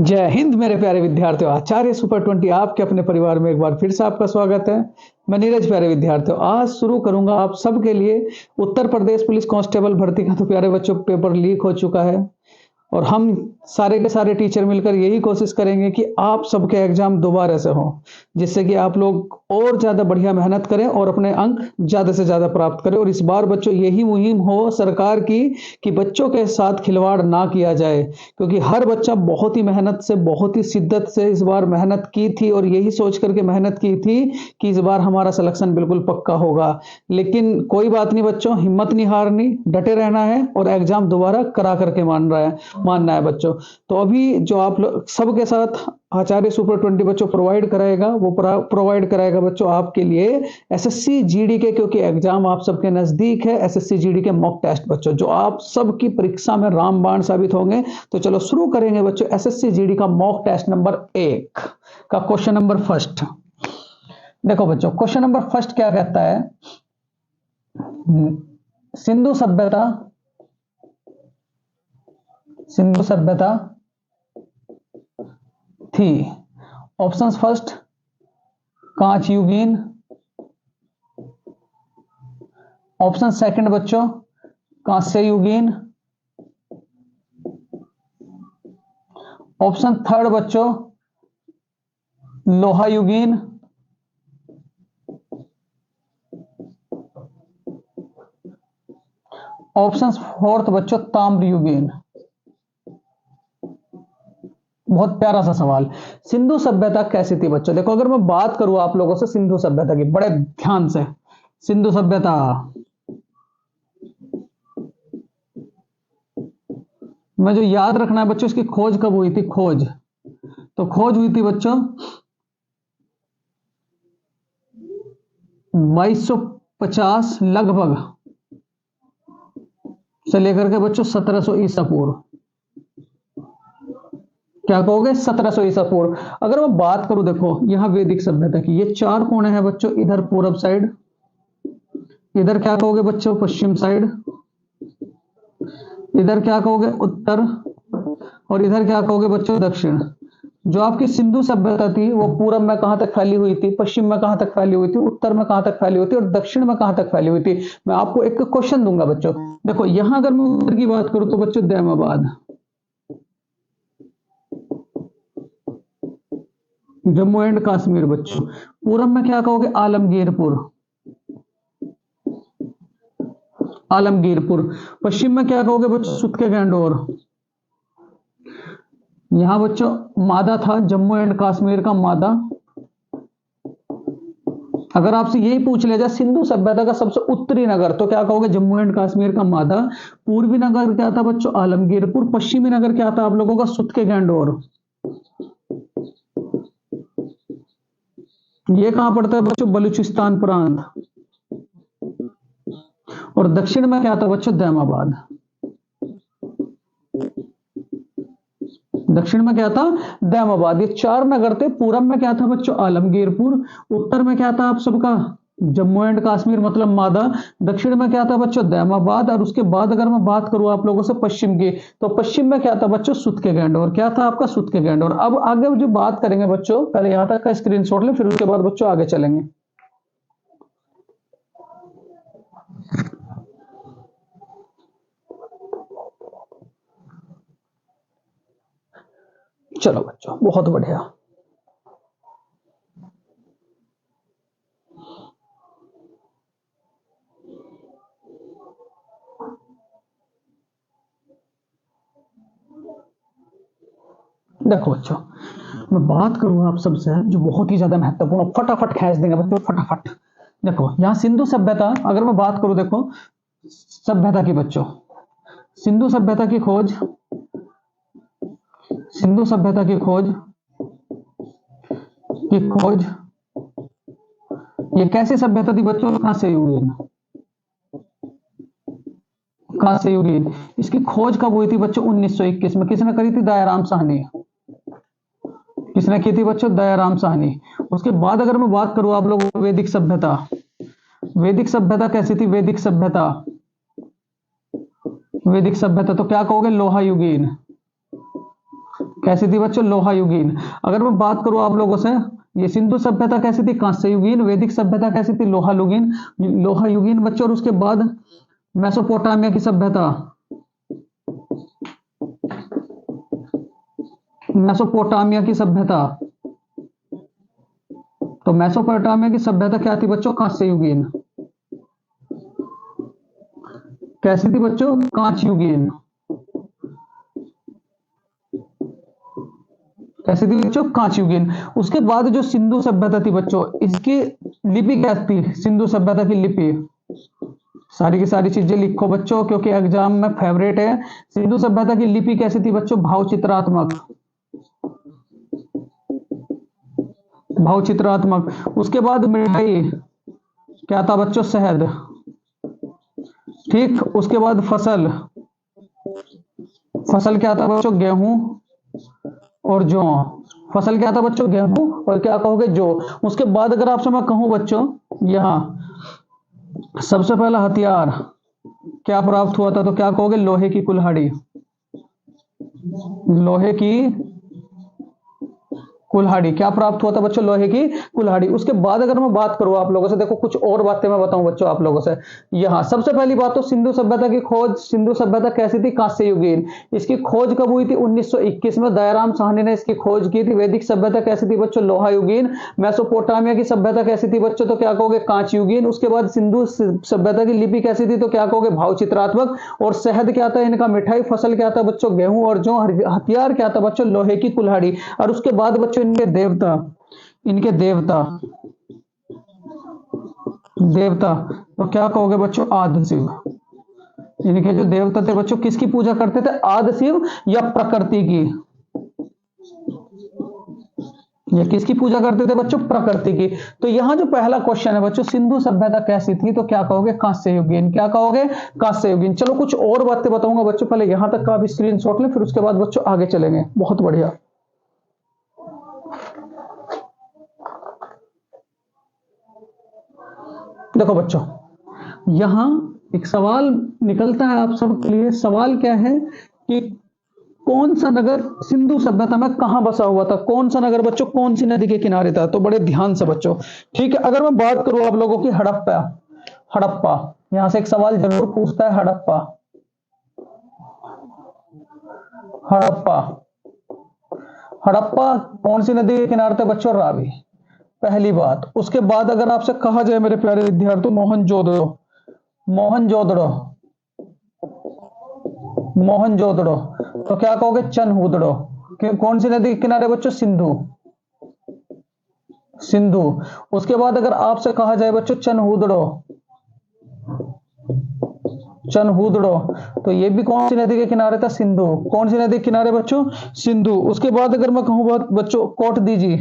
जय हिंद मेरे प्यारे विद्यार्थियों। आचार्य सुपर 20 आपके अपने परिवार में एक बार फिर से आपका स्वागत है। मैं नीरज। प्यारे विद्यार्थियों, आज शुरू करूंगा आप सबके लिए उत्तर प्रदेश पुलिस कांस्टेबल भर्ती का। तो प्यारे बच्चों, पेपर लीक हो चुका है और हम सारे के सारे टीचर मिलकर यही कोशिश करेंगे कि आप सबके एग्जाम दोबारा से हो, जिससे कि आप लोग और ज़्यादा बढ़िया मेहनत करें और अपने अंक ज़्यादा से ज़्यादा प्राप्त करें। और इस बार बच्चों यही मुहिम हो सरकार की कि बच्चों के साथ खिलवाड़ ना किया जाए, क्योंकि हर बच्चा बहुत ही मेहनत से, बहुत ही शिद्दत से इस बार मेहनत की थी और यही सोच करके मेहनत की थी कि इस बार हमारा सिलेक्शन बिल्कुल पक्का होगा। लेकिन कोई बात नहीं बच्चों, हिम्मत नहीं हारनी, डटे रहना है और एग्जाम दोबारा करा करके मानना है बच्चों। तो अभी जो आप लोग सबके साथ आचार्य सुपर 20 बच्चों प्रोवाइड कराएगा, वो प्रोवाइड कराएगा बच्चों आपके लिए एसएससी जीडी के, क्योंकि एग्जाम आप सबके नजदीक है। एसएससी जीडी के मॉक टेस्ट बच्चों, जो आप सबकी परीक्षा में रामबाण साबित होंगे। तो चलो शुरू करेंगे बच्चों एसएससी जीडी का मॉक टेस्ट नंबर 1 का क्वेश्चन नंबर फर्स्ट। देखो बच्चों, क्वेश्चन नंबर फर्स्ट क्या कहता है? सिंधु सभ्यता थी। ऑप्शंस फर्स्ट कांच युगीन, ऑप्शन सेकंड बच्चों कांस्य युगीन, ऑप्शन थर्ड बच्चों लोहा युगीन, ऑप्शन फोर्थ बच्चों ताम्र युगीन। बहुत प्यारा सा सवाल। सिंधु सभ्यता कैसी थी बच्चों? देखो, अगर मैं बात करूं आप लोगों से सिंधु सभ्यता की, बड़े ध्यान से, सिंधु सभ्यता में जो याद रखना है बच्चों, इसकी खोज कब हुई थी? खोज हुई थी बच्चों 2250 लगभग से लेकर के बच्चों 1700 ईसा पूर्व। क्या कहोगे? 1700 ईसा पूर्व। अगर मैं बात करूं, देखो यहां वैदिक सभ्यता की, ये चार कोने हैं बच्चों। इधर पूर्व साइड, इधर क्या कहोगे बच्चों? पश्चिम साइड, इधर क्या कहोगे? उत्तर, और इधर क्या कहोगे बच्चों? दक्षिण। जो आपकी सिंधु सभ्यता थी वो पूर्व में कहां तक फैली हुई थी, पश्चिम में कहां तक फैली हुई थी, उत्तर में कहां तक फैली हुई थी और दक्षिण में कहां तक फैली हुई थी। मैं आपको एक क्वेश्चन दूंगा बच्चों। देखो यहां अगर मैं उत्तर की बात करूं तो बच्चों दैमाबाद, जम्मू एंड कश्मीर बच्चों। पूरब में क्या कहोगे? आलमगीरपुर। पश्चिम में क्या कहोगे बच्चों? सुतके गैंडोर। यहां बच्चों मादा था, जम्मू एंड कश्मीर का मादा। अगर आपसे यही पूछ लिया जाए सिंधु सभ्यता का सबसे उत्तरी नगर, तो क्या कहोगे? जम्मू एंड कश्मीर का मादा। पूर्वी नगर क्या था बच्चों? आलमगीरपुर। पश्चिमी नगर क्या था आप लोगों का? सुतके गैंडोर। ये कहां पड़ता है बच्चों? बलूचिस्तान प्रांत। और दक्षिण में क्या था बच्चों? दैमाबाद। दक्षिण में क्या था? दैमाबाद। ये चार नगर थे। पूरब में क्या था बच्चों? आलमगीरपुर। उत्तर में क्या था आप सबका? जम्मू एंड कश्मीर मतलब मादा। दक्षिण में क्या था बच्चों? दैमाबाद। और उसके बाद अगर मैं बात करूं आप लोगों से पश्चिम की, तो पश्चिम में क्या था बच्चों? सुतके गैंडोर। क्या था आपका? सुतके गैंडोर। अब आगे जो बात करेंगे बच्चों, पहले यहां तक का स्क्रीनशॉट लें, फिर उसके बाद बच्चों आगे चलेंगे। चलो बच्चों, बहुत बढ़िया। देखो बच्चों, मैं बात करूं आप सबसे जो बहुत ही ज्यादा महत्वपूर्ण, फटाफट खींच देंगे बच्चों, फटाफट। देखो यहां सिंधु सभ्यता, अगर मैं बात करूं, देखो सभ्यता की बच्चों, सिंधु सभ्यता की खोज, सिंधु सभ्यता की खोज, ये कैसी सभ्यता थी बच्चों? कांस्य युगीन। कांस्य युगीन। इसकी खोज कब हुई थी बच्चों? 1921 में। किसने करी थी? दयाराम साहनी। किसने की थी बच्चों? दयाराम साहनी। उसके बाद अगर मैं बात करूं आप लोग वैदिक सभ्यता, वैदिक सभ्यता कैसी थी? वैदिक सभ्यता, वैदिक सभ्यता तो क्या कहोगे? लोहा युगीन। कैसी थी बच्चों? लोहा युगीन। अगर मैं बात करूं आप लोगों से, ये सिंधु सभ्यता कैसी थी? कांस्य युगीन। वैदिक सभ्यता कैसी थी? लोहा युगीन। लोहा युगीन बच्चों। और उसके बाद मेसोपोटामिया की सभ्यता, मेसोपोटामिया की सभ्यता, तो मेसोपोटामिया की सभ्यता क्या थी बच्चों? कांस्य युगीन। कैसी थी बच्चों? कांस्य युगीन। कैसी थी बच्चों? कांस्य युगीन। उसके बाद जो सिंधु सभ्यता थी बच्चों, इसकी लिपि क्या थी? सिंधु सभ्यता की लिपि, सारी की सारी चीजें लिखो बच्चों क्योंकि एग्जाम में फेवरेट है। सिंधु सभ्यता की लिपि कैसी थी बच्चों? भावचित्रात्मक। भावचित्रात्मक। उसके बाद मिठाई क्या था बच्चों? शहद। ठीक। उसके बाद फसल, फसल क्या था बच्चों? गेहूं और जौ। फसल क्या था बच्चों? गेहूं और क्या कहोगे? जौ। उसके बाद अगर आपसे मैं कहूं बच्चों, यहां सबसे पहला हथियार क्या प्राप्त हुआ था, तो क्या कहोगे? लोहे की कुल्हाड़ी। लोहे की कुल्हाड़ी क्या प्राप्त हुआ था बच्चों? लोहे की कुल्हाड़ी। उसके बाद अगर मैं बात करूं आप लोगों से, देखो कुछ और बातें मैं बताऊं बच्चों आप लोगों से। यहां सबसे पहली बात तो सिंधु सभ्यता की खोज। सिंधु सभ्यता कैसी थी? कांस्य युगीन। इसकी खोज कब हुई थी? 1921 में दयाराम साहनी ने इसकी खोज की थी। वैदिक सभ्यता कैसी थी बच्चों? लोहा युगीन। मेसोपोटामिया की सभ्यता कैसी थी बच्चों? तो क्या कहोगे? कांस्य युगीन। उसके बाद सिंधु सभ्यता की लिपि कैसी थी? तो क्या कहोगे? भावचित्रात्मक। और शहद क्या था इनका? मिठाई। फसल क्या था बच्चों? गेहूं और जौ। हथियार क्या था बच्चों? लोहे की कुल्हाड़ी। और उसके बाद बच्चों इनके देवता, इनके देवता, देवता तो क्या कहोगे बच्चों? आदि शिव। इनके जो देवता थे बच्चों, किसकी पूजा करते थे? आदि शिव या प्रकृति की? ये किसकी पूजा करते थे बच्चों? प्रकृति की। तो यहां जो पहला क्वेश्चन है बच्चों, सिंधु सभ्यता कैसी थी, तो क्या कहोगे? कांस्य युगीन। क्या कहोगे? कांस्य युगीन। चलो कुछ और बातें बताऊंगा बच्चों, पहले यहां तक का भी स्क्रीनशॉट लें, फिर उसके बाद बच्चों आगे चलेंगे। बहुत बढ़िया। देखो बच्चों, यहां एक सवाल निकलता है आप सबके लिए। सवाल क्या है कि कौन सा नगर सिंधु सभ्यता में कहां बसा हुआ था? कौन सा नगर बच्चों कौन सी नदी के किनारे था? तो बड़े ध्यान से बच्चों, ठीक है। अगर मैं बात करूं आप लोगों की हड़प्पा, हड़प्पा, यहां से एक सवाल जरूर पूछता है। हड़प्पा, हड़प्पा, हड़प्पा कौन सी नदी के किनारे थे बच्चों? रावी। पहली बात। उसके बाद अगर आपसे कहा जाए मेरे प्यारे विद्यार्थियों, मोहनजोदड़ो, मोहनजोदड़ो, मोहनजोदड़ो, तो क्या कहोगे? चनहूदड़ो। कौन सी नदी के किनारे बच्चों? सिंधु, सिंधु। उसके बाद अगर आपसे कहा जाए बच्चों चनहूदड़ो, चनहूदड़ो, तो ये भी कौन सी नदी के किनारे था? सिंधु। कौन सी नदी के किनारे बच्चों? सिंधु। उसके बाद अगर मैं कहूं बच्चों कोट दीजी,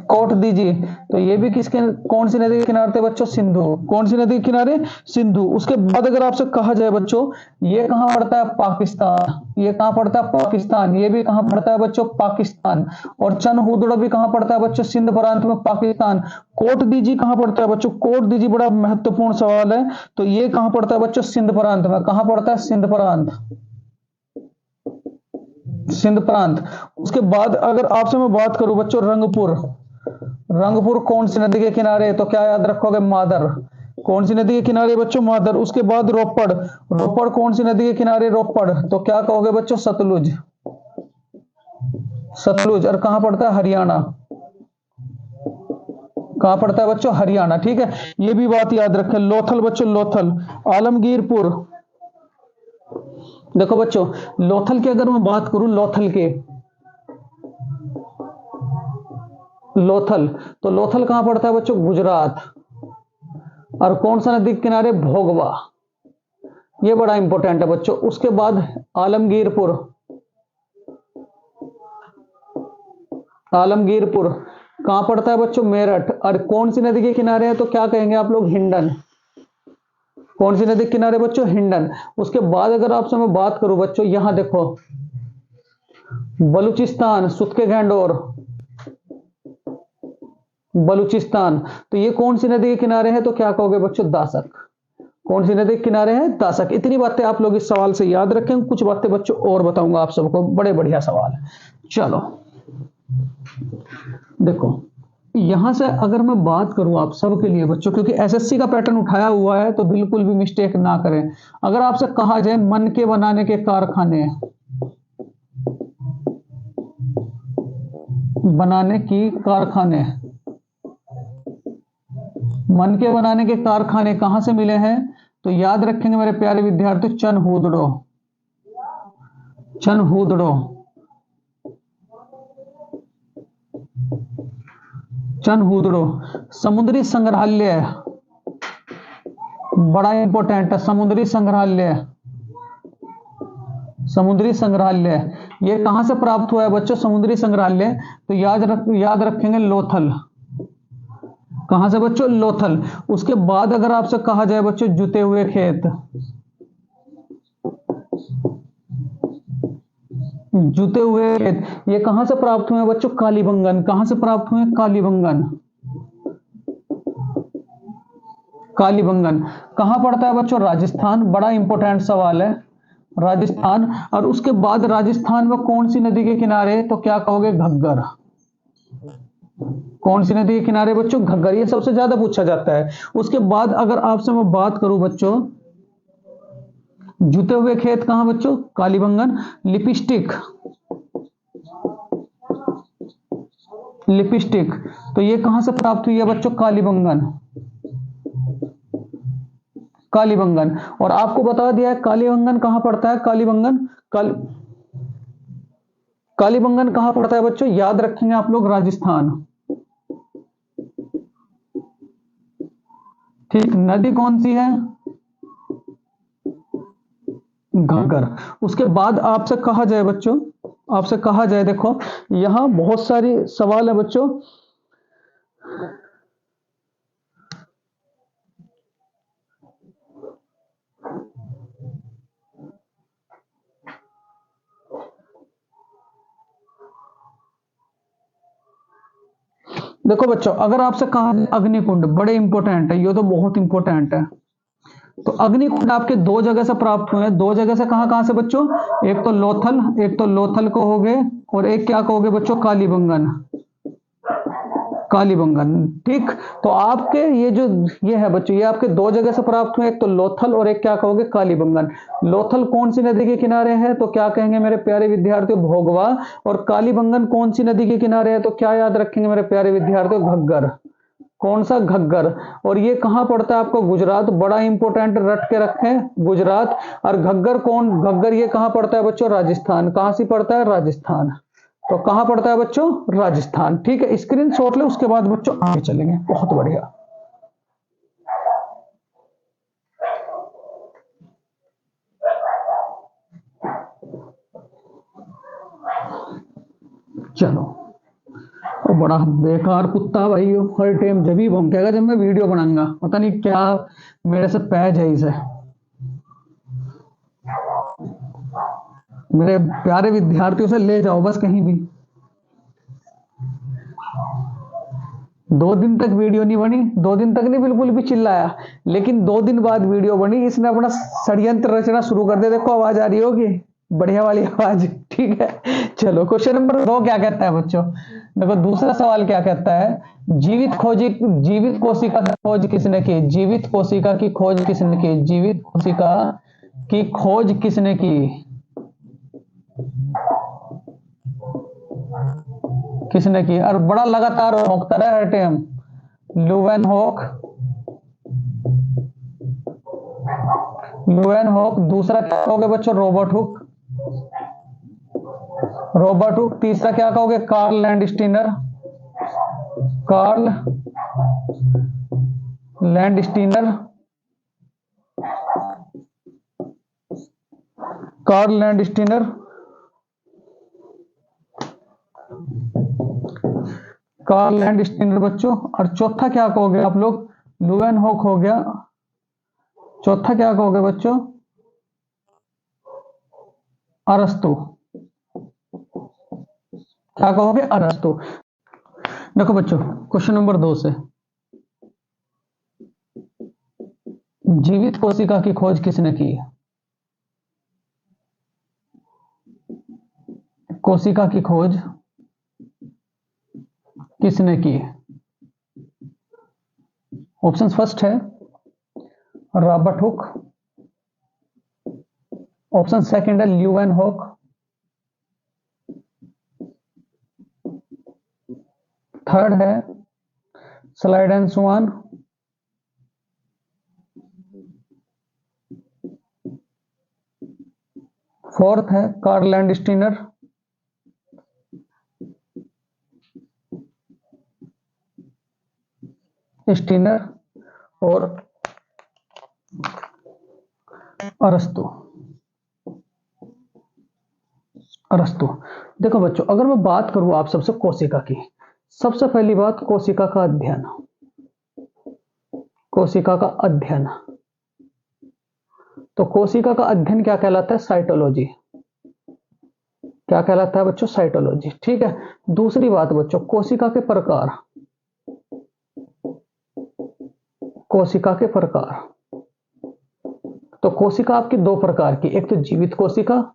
कोट दीजिए, तो ये भी किसके कौन सी नदी के किनारे थे बच्चों? सिंधु। कौन सी नदी के किनारे? सिंधु। उसके बाद अगर आपसे कहा जाए बच्चों ये कहां पड़ता है? पाकिस्तान। ये कहां पड़ता है? पाकिस्तान। ये भी कहां पड़ता है बच्चों? पाकिस्तान। और चनहूदड़ो भी कहां पड़ता है बच्चों? सिंध प्रांत में, पाकिस्तान। कोट दीजी कहां पड़ता है बच्चों? कोट दीजी बड़ा महत्वपूर्ण सवाल है। तो ये कहां पड़ता है बच्चों? सिंध प्रांत में। कहां पड़ता है? सिंध प्रांत, सिंध प्रांत। उसके बाद अगर आपसे मैं बात करूं बच्चों रंगपुर, रंगपुर कौन सी नदी के किनारे? तो क्या याद रखोगे? मादर। कौन सी नदी के किनारे बच्चों? मादर। उसके बाद रोपड़, रोपड़ कौन सी नदी के किनारे? रोपड़, तो क्या कहोगे बच्चों? सतलुज, सतलुज। और कहां पड़ता है? हरियाणा। कहां पड़ता है बच्चों? हरियाणा। ठीक है, ये भी बात याद रखें। लोथल बच्चों, लोथल, आलमगीरपुर। देखो बच्चों, लोथल की अगर मैं बात करूं, लोथल के, लोथल, तो लोथल कहां पड़ता है बच्चों? गुजरात। और कौन सा नदी के किनारे? भोगवा। ये बड़ा इंपॉर्टेंट है बच्चों। उसके बाद आलमगीरपुर, आलमगीरपुर कहां पड़ता है बच्चों? मेरठ। और कौन सी नदी के किनारे है? तो क्या कहेंगे आप लोग? हिंडन। कौन सी नदी के किनारे बच्चों? हिंडन। उसके बाद अगर आपसे मैं बात करूं बच्चों, यहां देखो बलूचिस्तान, सुतके गैंडोर, बलूचिस्तान, तो ये कौन सी नदी के किनारे है? तो क्या कहोगे बच्चों? दासक। कौन सी नदी के किनारे है? दासक। इतनी बातें आप लोग इस सवाल से याद रखें। कुछ बातें बच्चों और बताऊंगा आप सबको, बड़े बढ़िया सवाल है। चलो देखो, यहां से अगर मैं बात करूं आप सब के लिए बच्चों, क्योंकि एसएससी का पैटर्न उठाया हुआ है तो बिल्कुल भी मिस्टेक ना करें। अगर आपसे कहा जाए मन के बनाने के कारखाने, बनाने की कारखाने, मन के बनाने के कारखाने कहां से मिले हैं? तो याद रखेंगे मेरे प्यारे विद्यार्थी, चनहूदड़ो, चनहूदड़ो, चनहूदड़ो। समुद्री संग्रहालय, बड़ा इंपॉर्टेंट है, समुद्री संग्रहालय, समुद्री संग्रहालय ये कहां से प्राप्त हुआ है बच्चों? समुद्री संग्रहालय तो याद रखेंगे लोथल। कहां से बच्चों? लोथल। उसके बाद अगर आपसे कहा जाए बच्चों जुते हुए खेत, जुते हुए खेत ये कहां से प्राप्त हुए बच्चों? कालीबंगन। कहां से प्राप्त हुए? कालीबंगन, कालीबंगन। कहां पड़ता है बच्चों? राजस्थान। बड़ा इंपॉर्टेंट सवाल है, राजस्थान। और उसके बाद राजस्थान में कौन सी नदी के किनारे? तो क्या कहोगे? घग्गर। कौन सी नदी के किनारे बच्चों? घग्गर। ये सबसे ज्यादा पूछा जाता है। उसके बाद अगर आपसे मैं बात करूं बच्चों, जुते हुए खेत कहां बच्चों? कालीबंगन। लिपस्टिक, लिपस्टिक तो ये कहां से प्राप्त हुई है बच्चों? कालीबंगन, कालीबंगन। और आपको बता दिया है कालीबंगन कहां पड़ता है? कालीबंगन कालीबंगन कहां पड़ता है बच्चों? याद रखेंगे आप लोग, राजस्थान। ठीक, नदी कौन सी है? घग्गर। उसके बाद आपसे कहा जाए बच्चों, आपसे कहा जाए, देखो यहां बहुत सारी सवाल है बच्चों। देखो बच्चों, अगर आपसे कहा अग्निकुंड, बड़े इंपॉर्टेंट है, ये तो बहुत इंपॉर्टेंट है। तो अग्निकुंड आपके दो जगह से प्राप्त हुए हैं। दो जगह से कहां कहां से बच्चों? एक तो लोथल, एक तो लोथल को हो गए, और एक क्या कहोगे बच्चों? कालीबंगन, कालीबंगन। ठीक, तो आपके ये जो ये है बच्चों, ये आपके दो जगह से प्राप्त हुए, एक तो लोथल और एक क्या कहोगे? कालीबंगन। लोथल कौन सी नदी के किनारे है? तो क्या कहेंगे मेरे प्यारे विद्यार्थियों? भोगवा। और कालीबंगन कौन सी नदी के किनारे है? तो क्या याद रखेंगे मेरे प्यारे विद्यार्थियों? घग्गर। कौन सा? घग्गर। और ये कहां पड़ता है आपको? गुजरात। बड़ा इंपॉर्टेंट, रट के रखें, गुजरात। और घग्गर कौन? घग्गर ये कहां पड़ता है बच्चों? राजस्थान। कहां से पड़ता है? राजस्थान। तो कहां पड़ता है बच्चों? राजस्थान। ठीक है, स्क्रीनशॉट ले, उसके बाद बच्चों आगे चलेंगे। बहुत बढ़िया। चलो, वो बड़ा बेकार कुत्ता भाई, वो हर टाइम जब ही भौंकेगा जब मैं वीडियो बनाऊंगा, पता नहीं क्या मेरे से पैज है इसे। मेरे प्यारे विद्यार्थियों से ले जाओ बस कहीं भी। 2 दिन तक वीडियो नहीं बनी, 2 दिन तक नहीं बिल्कुल भी चिल्लाया, लेकिन 2 दिन बाद वीडियो बनी। इसने अपना षड्यंत्र रचना शुरू कर दिया। देखो आवाज आ रही होगी, बढ़िया वाली आवाज। ठीक है, चलो क्वेश्चन नंबर 2 क्या कहता है बच्चों? देखो दूसरा सवाल क्या कहता है? जीवित कोशिका की खोज किसने की? जीवित कोशिका की खोज किसने की? जीवित कोशिका की खोज किसने की? किसने की? और बड़ा लगातार भौंकता रहा हर टाइम। लुवेनहॉक, लुवेनहॉक। दूसरा क्या कहोगे बच्चों? Robert Hooke, Robert Hooke. तीसरा क्या कहोगे? Karl Landsteiner, Karl Landsteiner, Karl Landsteiner. Karl Landsteiner बच्चों। और चौथा क्या कहोगे आप लोग? लुवेनहॉक हो गया। चौथा क्या कहोगे बच्चों? अरस्तु। क्या कहोगे? अरस्तु। देखो बच्चों, क्वेश्चन नंबर 2 से, जीवित कोशिका की खोज किसने की? कोशिका की खोज किसने की? ऑप्शन फर्स्ट है रॉबर्ट हुक, ऑप्शन सेकंड है ल्यूवेनहॉक, थर्ड है स्लाइडेन-स्वान, फोर्थ है कार्ल लैंडस्टीनर, स्टीनर और अरस्तु। अरस्तु। देखो बच्चों, अगर मैं बात करूं आप सबसे कोशिका की, सबसे पहली बात कोशिका का अध्ययन। कोशिका का अध्ययन, तो कोशिका का अध्ययन क्या कहलाता है? साइटोलॉजी। क्या कहलाता है बच्चों? साइटोलॉजी। ठीक है। दूसरी बात बच्चों, कोशिका के प्रकार। कोशिका के प्रकार, तो कोशिका आपकी दो प्रकार की, एक तो जीवित कोशिका,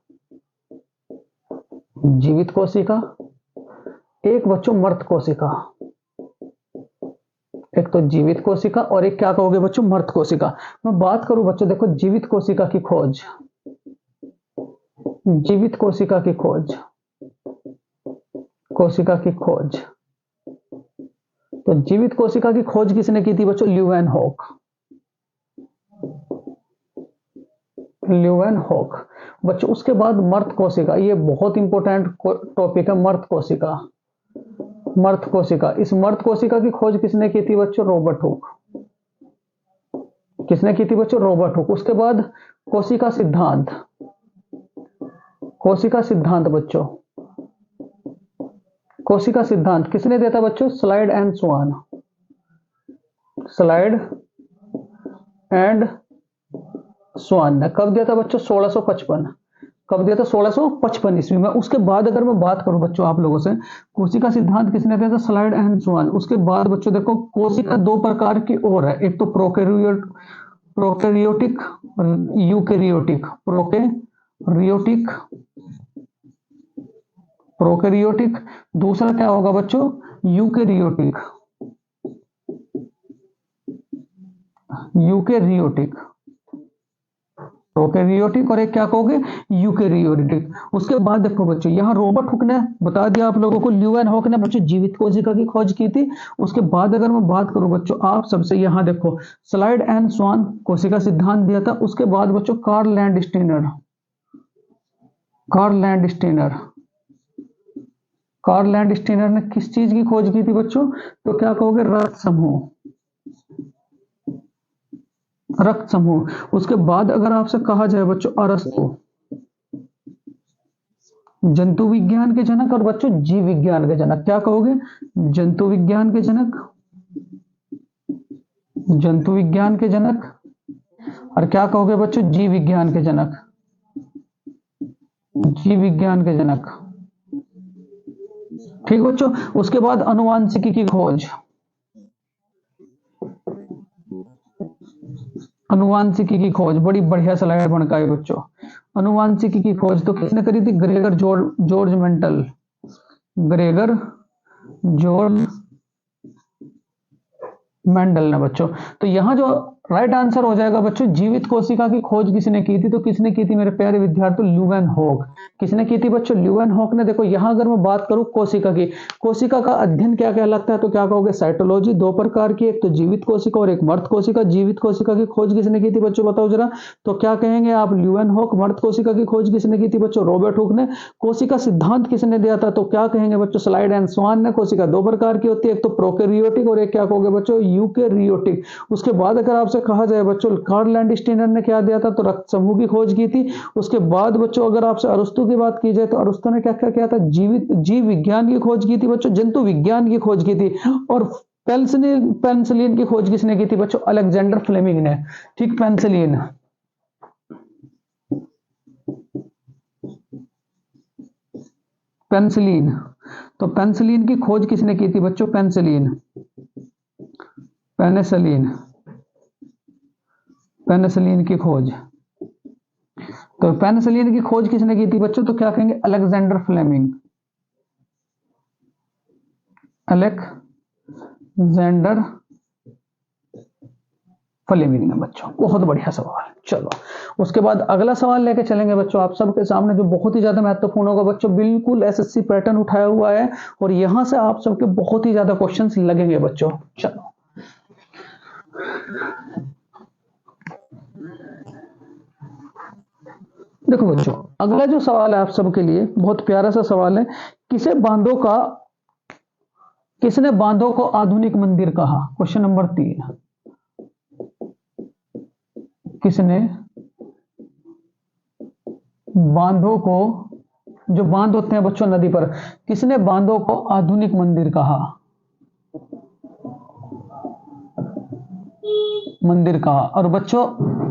जीवित कोशिका, एक बच्चों मृत कोशिका। एक तो जीवित कोशिका और एक क्या कहोगे बच्चों? मृत कोशिका। मैं बात करूं बच्चों, देखो जीवित कोशिका की खोज, जीवित कोशिका की खोज, कोशिका की खोज, तो जीवित कोशिका की खोज किसने की थी बच्चों? ल्यूवेनहॉक। ल्यूवेनहॉक बच्चों। उसके बाद मृत कोशिका, ये बहुत इंपॉर्टेंट टॉपिक है, मृत कोशिका। मृत कोशिका, इस मृत कोशिका की खोज किसने की थी बच्चों? Robert hook. किसने की थी बच्चों? Robert hook. उसके बाद कोशिका सिद्धांत। कोशिका सिद्धांत बच्चों, कोशिका सिद्धांत किसने दिया था बच्चों? Slide and swan. Slide and swan ने कब दिया था बच्चों? 1655। कब दिया था? 1655 ईस्वी में। उसके बाद अगर मैं बात करूं बच्चों आप लोगों से, कोशिका सिद्धांत किसने दिया था? स्लाइड एंड स्वान। उसके बाद बच्चों देखो, कोशिका दो प्रकार की और है, एक तो प्रोकैरियोटिक और यूकैरियोटिक। Prokaryotic, prokaryotic. दूसरा क्या होगा बच्चों? यूकैरियोटिक। यूकैरियोटिक, प्रोकैरियोटिक और एक क्या कहोगे? यूकैरियोटिक। उसके बाद देखो बच्चों, यहां रॉबर्ट हुक ने बता दिया आप लोगों को, ल्यूवेनहॉक ने बच्चों जीवित कोशिका की खोज की थी। उसके बाद अगर मैं बात करूं बच्चों आप सबसे, यहां देखो स्लाइड एंड स्वान कोशिका सिद्धांत दिया था। उसके बाद बच्चों Karl Landsteiner, Karl Landsteiner, Karl Landsteiner ने किस चीज की खोज की थी बच्चों? तो क्या कहोगे? रक्त समूह, रक्त समूह। उसके बाद अगर आपसे कहा जाए बच्चों अरस्तु, जंतु विज्ञान के जनक और बच्चों जीव विज्ञान के जनक। क्या कहोगे? जंतु विज्ञान के जनक, जंतु विज्ञान के जनक, और क्या कहोगे बच्चों? जीव विज्ञान के जनक, जीव विज्ञान के जनक। ठीक बच्चों। उसके बाद अनुवांशिकी की खोज, अनुवांशिकी की खोज, बड़ी बढ़िया स्लाइड बनकर आई बच्चों। अनुवांशिकी की खोज तो किसने करी थी? Gregor George mental. Gregor George Mendel ने बच्चों। तो यहां जो राइट आंसर हो जाएगा बच्चों, जीवित कोशिका की खोज किसने की थी? तो किसने की थी मेरे प्यारे विद्यार्थियों? ल्यूवेनहॉक। किसने की थी बच्चों? ल्यूवेनहॉक ने। देखो यहां अगर मैं बात करूं कोशिका की, कोशिका का अध्ययन क्या कहलाता है? तो क्या कहोगे? साइटोलॉजी। दो प्रकार की, एक तो जीवित कोशिका और एक मृत कोशिका। जीवित कोशिका की खोज किसने की थी बच्चों? बताओ जरा। तो क्या कहेंगे आप? ल्यूवेनहॉक। मृत कोशिका की खोज किसने की थी बच्चों? रॉबर्ट हुक ने। कोशिका सिद्धांत किसने दिया था? तो क्या कहेंगे बच्चों? स्लाइड एंड स्वान ने। कोशिका दो प्रकार की होती है, एक तो प्रोकैरियोटिक और एक क्या कहोगे बच्चों? यूकैरियोटिक। उसके बाद अगर आपसे कहा जाए बच्चों कार्ल लैंडस्टीनर ने क्या दिया था? तो रक्त समूह की खोज की थी। उसके बाद बच्चों अगर आपसे अरस्तु की बात की जाए, तो अरस्तु ने क्या क्या किया था? जीव विज्ञान की खोज की थी बच्चों, जंतु विज्ञान की खोज की थी। और पेनिसिलिन, पेनिसिलिन की खोज किसने की थी बच्चों? अलेक्जेंडर फ्लेमिंग ने। ठीक, पेनिसिलिन, पेनिसिलिन। तो पेनिसिलिन की खोज किसने की थी बच्चों? पेनिसिलिन, पेनिसिलिन, पेनिसिलिन की खोज। तो पेनिसिलिन की खोज किसने की थी बच्चों? तो क्या कहेंगे? Alexander Fleming. अलेक्जेंडर फ्लेमिंग ने बच्चों। बहुत बढ़िया सवाल। चलो उसके बाद अगला सवाल लेके चलेंगे बच्चों आप सबके सामने, जो बहुत ही ज्यादा महत्वपूर्ण होगा बच्चों। बिल्कुल एसएससी पैटर्न उठाया हुआ है और यहां से आप सबके बहुत ही ज्यादा क्वेश्चंस लगेंगे बच्चों। चलो देखो बच्चों, अगला जो सवाल है आप सबके लिए बहुत प्यारा सा सवाल है। किसने बांधों को आधुनिक मंदिर कहा? Question number 3। किसने बांधों को, जो बांध होते हैं बच्चों नदी पर, किसने बांधों को आधुनिक मंदिर कहा? मंदिर कहा। और बच्चों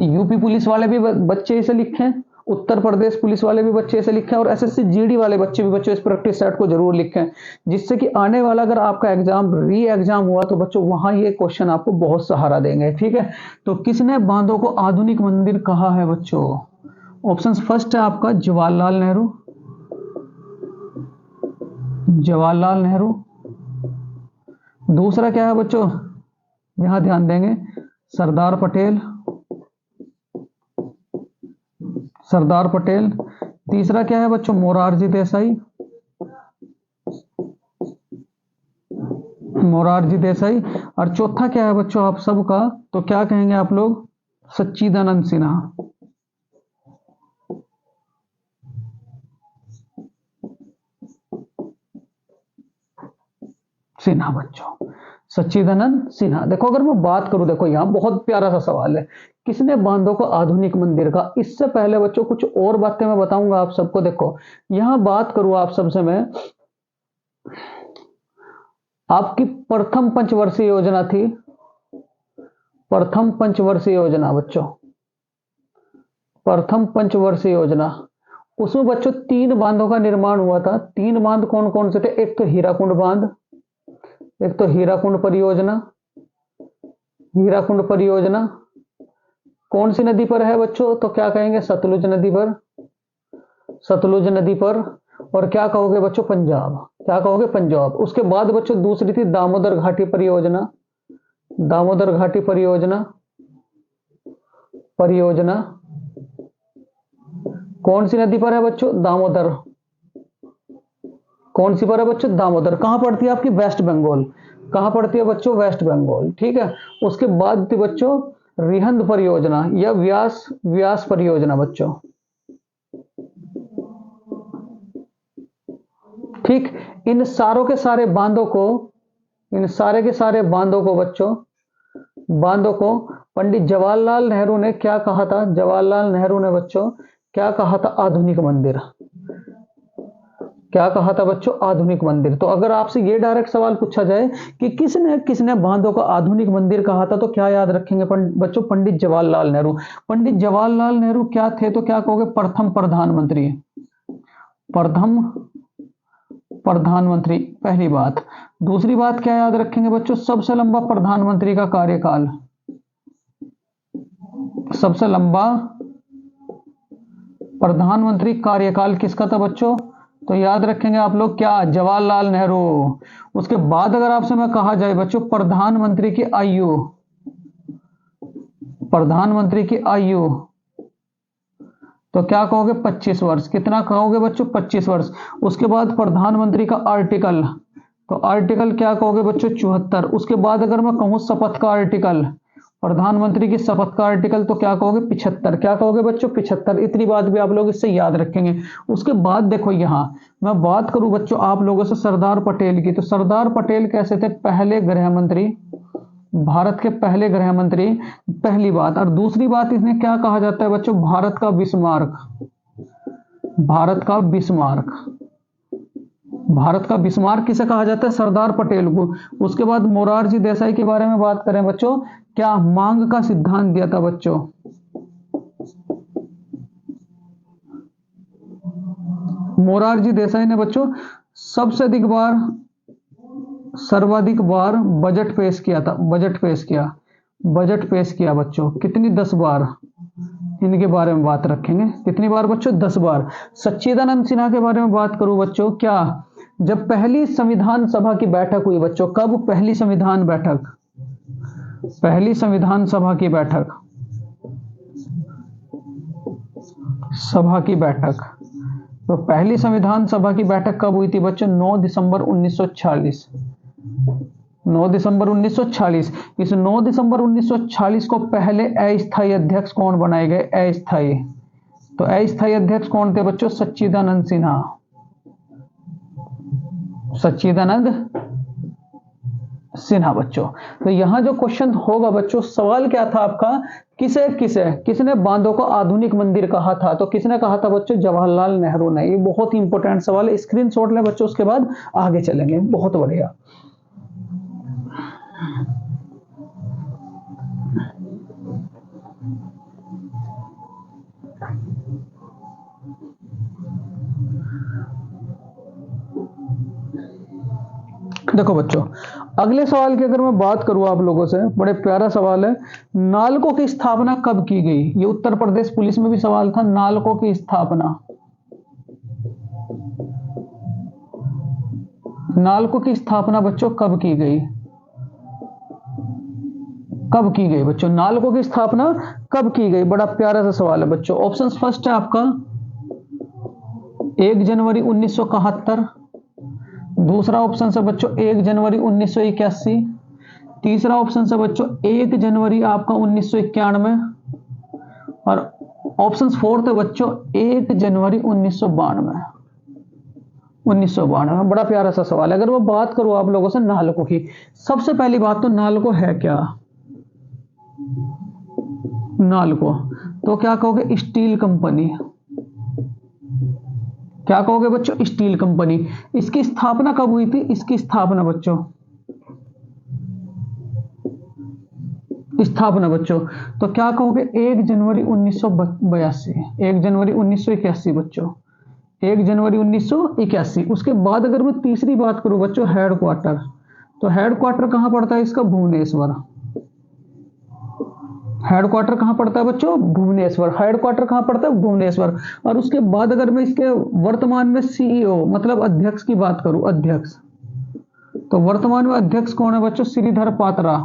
यूपी पुलिस वाले भी बच्चे इसे लिखें, उत्तर प्रदेश पुलिस वाले भी बच्चे इसे लिखें, और एसएससी जीडी वाले बच्चे भी बच्चों इस प्रैक्टिस सेट को जरूर लिखें, जिससे कि आने वाला अगर आपका एग्जाम री एग्जाम हुआ तो बच्चों वहां ये क्वेश्चन आपको बहुत सहारा देंगे। ठीक है, तो किसने बांधों को आधुनिक मंदिर कहा है बच्चों? ऑप्शन फर्स्ट है आपका जवाहरलाल नेहरू। जवाहरलाल नेहरू। दूसरा क्या है बच्चों? यहां ध्यान देंगे, सरदार पटेल। सरदार पटेल। तीसरा क्या है बच्चों? मोरारजी देसाई। मोरारजी देसाई। और चौथा क्या है बच्चों आप सबका? तो क्या कहेंगे आप लोग? सच्चिदानंद सिन्हा। सिन्हा बच्चों, सच्चिदानंद सिन्हा। देखो अगर मैं बात करूं, देखो यहां बहुत प्यारा सा सवाल है, किसने बांधों को आधुनिक मंदिर का। इससे पहले बच्चों कुछ और बातें मैं बताऊंगा आप सबको। देखो यहां बात करूं आप सबसे मैं, आपकी प्रथम पंचवर्षीय योजना थी, प्रथम पंचवर्षीय योजना बच्चों, प्रथम पंचवर्षीय योजना, उसमें बच्चों 3 बांधों का निर्माण हुआ था। 3 बांध कौन कौन से थे? एक तो हीराकुंड बांध, एक तो हीराकुंड परियोजना। हीराकुंड परियोजना कौन सी नदी पर है बच्चों? तो क्या कहेंगे? सतलुज नदी पर। सतलुज नदी पर। और क्या कहोगे बच्चों? पंजाब। क्या कहोगे? पंजाब। उसके बाद बच्चों दूसरी थी दामोदर घाटी परियोजना। दामोदर घाटी परियोजना। परियोजना कौन सी नदी पर है बच्चों? दामोदर। कौन सी पर है बच्चों? दामोदर। कहां पड़ती है आपकी? वेस्ट बंगाल। कहां पड़ती है बच्चों? वेस्ट बंगाल। ठीक है, उसके बाद थी बच्चों रिहंद परियोजना या व्यास व्यास परियोजना बच्चों। ठीक, इन सारों के सारे बांधों को, इन सारे के सारे बांधों को बच्चों, बांधों को पंडित जवाहरलाल नेहरू ने क्या कहा था? जवाहरलाल नेहरू ने बच्चों क्या कहा था? आधुनिक मंदिर। क्या कहा था बच्चों? आधुनिक मंदिर। तो अगर आपसे ये डायरेक्ट सवाल पूछा जाए कि किसने किसने बांधों का आधुनिक मंदिर कहा था, तो क्या याद रखेंगे बच्चों? पंडित जवाहरलाल नेहरू। पंडित जवाहरलाल नेहरू क्या थे? तो क्या कहोगे? प्रथम प्रधानमंत्री। प्रथम प्रधानमंत्री, पहली बात। दूसरी बात क्या याद रखेंगे बच्चों? सबसे लंबा प्रधानमंत्री का कार्यकाल। सबसे लंबा प्रधानमंत्री कार्यकाल किसका था बच्चों? तो याद रखेंगे आप लोग क्या? जवाहरलाल नेहरू। उसके बाद अगर आपसे मैं कहा जाए बच्चों प्रधानमंत्री की आयु, प्रधानमंत्री की आयु, तो क्या कहोगे? 25 वर्ष। कितना कहोगे बच्चों? 25 वर्ष। उसके बाद प्रधानमंत्री का आर्टिकल, तो आर्टिकल क्या कहोगे बच्चों? 74। उसके बाद अगर मैं कहूं शपथ का आर्टिकल, प्रधानमंत्री की शपथ का आर्टिकल, तो क्या कहोगे? 75। क्या कहोगे बच्चों? 75। इतनी बात भी आप लोग इससे याद रखेंगे। उसके बाद देखो यहां मैं बात करूं बच्चों आप लोगों से सरदार पटेल की, तो सरदार पटेल कैसे थे? पहले गृह मंत्री, भारत के पहले गृह मंत्री, पहली बात। और दूसरी बात, इन्हें क्या कहा जाता है बच्चों? भारत का बिस्मार्क। भारत का बिस्मार्क। भारत का बिस्मार्क किसे कहा जाता है? सरदार पटेल को। उसके बाद मोरारजी देसाई के बारे में बात करें बच्चों, क्या मांग का सिद्धांत दिया था बच्चों? मोरारजी देसाई ने बच्चों सबसे अधिक बार, सर्वाधिक बार बजट पेश किया था। बजट पेश किया। बजट पेश किया बच्चों, कितनी 10 बार इनके बारे में बात रखेंगे, कितनी बार बच्चों 10 बार। सच्चिदानंद सिन्हा के बारे में बात करूं बच्चों, क्या जब पहली संविधान सभा की बैठक हुई बच्चों, कब पहली संविधान बैठक, पहली संविधान सभा की बैठक, सभा की बैठक, तो पहली संविधान सभा की बैठक कब हुई थी बच्चों, 9 दिसंबर 1946, 9 दिसंबर 1946। इस 9 दिसंबर 1946 को पहले अस्थायी अध्यक्ष कौन बनाए गए, अस्थायी, तो अस्थायी अध्यक्ष कौन थे बच्चों, सच्चिदानंद सिन्हा, सच्चिदानंद सिन्हा बच्चों। तो यहां जो क्वेश्चन होगा बच्चों, सवाल क्या था आपका, किसने बांधों को आधुनिक मंदिर कहा था, तो किसने कहा था बच्चों, जवाहरलाल नेहरू ने। ये बहुत ही इंपॉर्टेंट सवाल है, स्क्रीनशॉट ले बच्चों, उसके बाद आगे चलेंगे। बहुत बढ़िया। देखो बच्चों, अगले सवाल की अगर मैं बात करूं आप लोगों से, बड़े प्यारा सवाल है, नालको की स्थापना कब की गई। ये उत्तर प्रदेश पुलिस में भी सवाल था, नालको की स्थापना, नालको की स्थापना बच्चों कब की गई, कब की गई बच्चों, नालको की स्थापना कब की गई। बड़ा प्यारा सा सवाल है बच्चों। ऑप्शन फर्स्ट है आपका 1 जनवरी 1971, दूसरा ऑप्शन है बच्चों 1 जनवरी 1981, तीसरा ऑप्शन है बच्चों 1 जनवरी आपका 1991, और ऑप्शन फोर्थ है बच्चों 1 जनवरी 1992, 1992। बड़ा प्यारा सा सवाल है। अगर मैं बात करूं आप लोगों से नालको की, सबसे पहली बात तो नालको है क्या, नालको तो क्या कहोगे, स्टील कंपनी, क्या कहोगे बच्चों, स्टील कंपनी। इसकी स्थापना कब हुई थी, इसकी स्थापना बच्चों, स्थापना बच्चों तो क्या कहोगे, 1 जनवरी 1982, 1 जनवरी 1981 बच्चों, 1 जनवरी 1981। उसके बाद अगर मैं तीसरी बात करूं बच्चों, हेडक्वार्टर, तो हेडक्वार्टर कहां पड़ता है इसका, भुवनेश्वर। हेडक्वार्टर कहां पड़ता है बच्चों, भुवनेश्वर। हेडक्वार्टर कहां पड़ता है, भुवनेश्वर। और उसके बाद अगर मैं इसके वर्तमान में सीईओ मतलब अध्यक्ष की बात करूं, अध्यक्ष, तो वर्तमान में अध्यक्ष कौन है बच्चों, श्रीधर पात्रा।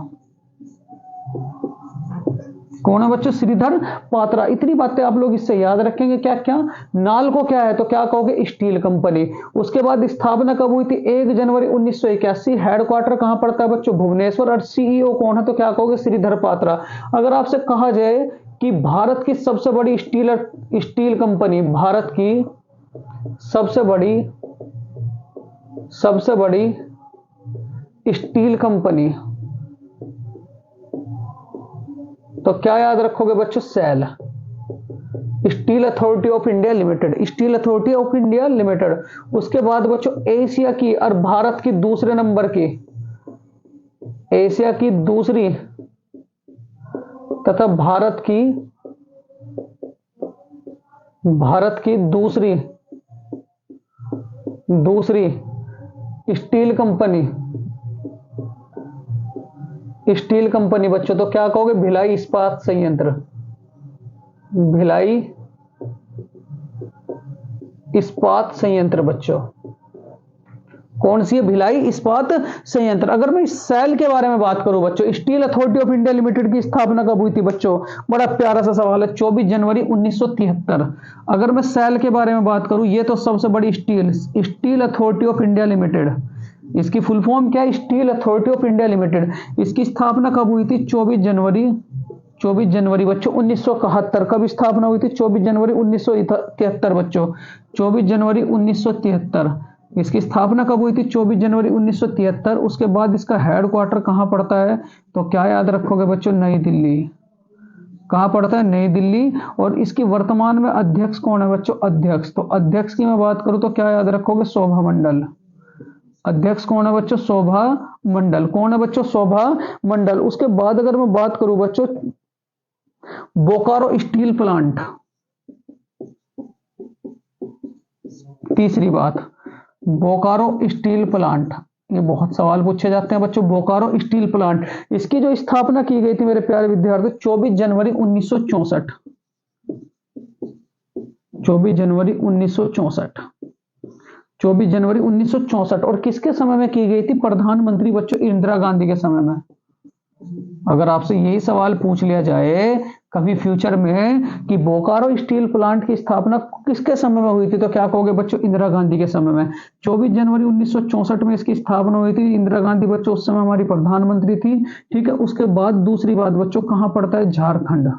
कौन है बच्चों, श्रीधर पात्रा। इतनी बातें आप लोग इससे याद रखेंगे। क्या क्या, नालको क्या है, तो क्या कहोगे, स्टील कंपनी। उसके बाद स्थापना कब हुई थी, 1 जनवरी 1981। हेडक्वार्टर कहां पड़ता है बच्चों, भुवनेश्वर। और सीईओ कौन है, तो क्या कहोगे, श्रीधर पात्रा। अगर आपसे कहा जाए कि भारत की सबसे बड़ी स्टील कंपनी, भारत की सबसे बड़ी स्टील कंपनी, तो क्या याद रखोगे बच्चों, SAIL, Steel Authority of India Limited, Steel Authority of India Limited. उसके बाद बच्चों एशिया की और भारत की दूसरे नंबर की, एशिया की दूसरी तथा भारत की दूसरी स्टील कंपनी बच्चों, तो क्या कहोगे, भिलाई इस्पात संयंत्र, भिलाई इस्पात संयंत्र बच्चों। कौन सी है, भिलाई इस्पात संयंत्र। अगर मैं सेल के बारे में बात करूं बच्चों, steel Authority of India limited की स्थापना कब हुई थी बच्चों, बड़ा प्यारा सा सवाल है, 24 जनवरी 1973। अगर मैं सेल के बारे में बात करूं, ये तो सबसे बड़ी steel Authority of India limited, इसकी फुल फॉर्म क्या है, steel Authority of India limited. इसकी स्थापना कब हुई थी, 24 जनवरी बच्चों 1971। कब स्थापना हुई थी, 24 जनवरी 1973 बच्चों, 24 जनवरी 1973 इसकी स्थापना कब हुई थी, 24 जनवरी 1973। उसके बाद इसका हेडक्वार्टर कहां पड़ता है, तो क्या याद रखोगे बच्चों, नई दिल्ली। कहां पड़ता है, नई दिल्ली। और इसकी वर्तमान में अध्यक्ष कौन है बच्चों, अध्यक्ष, तो अध्यक्ष की मैं बात करूं तो क्या याद रखोगे, शोभा मंडल। अध्यक्ष कौन है बच्चों, शोभा मंडल। कौन है बच्चों, शोभा मंडल। उसके बाद अगर मैं बात करूं बच्चों, बोकारो स्टील प्लांट, तीसरी बात, बोकारो स्टील प्लांट, ये बहुत सवाल पूछे जाते हैं बच्चों। बोकारो स्टील प्लांट, इसकी जो स्थापना की गई थी मेरे प्यारे विद्यार्थियों 24 जनवरी 1964। 24 जनवरी 1964। 24 जनवरी 1964। और किसके समय में की गई थी? प्रधानमंत्री बच्चों इंदिरा गांधी के समय में। अगर आपसे यही सवाल पूछ लिया जाए कभी फ्यूचर में कि बोकारो स्टील प्लांट की स्थापना किसके समय में हुई थी, तो क्या कहोगे बच्चों? इंदिरा गांधी के समय में। 24 जनवरी 1964 में इसकी स्थापना हुई थी। इंदिरा गांधी बच्चों उस समय हमारी प्रधानमंत्री थी। ठीक है, उसके बाद दूसरी बात बच्चों, कहां पड़ता है? झारखंड।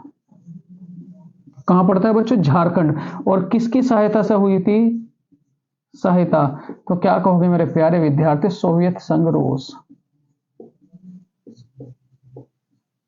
कहां पड़ता है बच्चों? झारखंड। और किसकी सहायता से हुई थी? सहायता, तो क्या कहोगे मेरे प्यारे विद्यार्थी? सोवियत संघ रूस।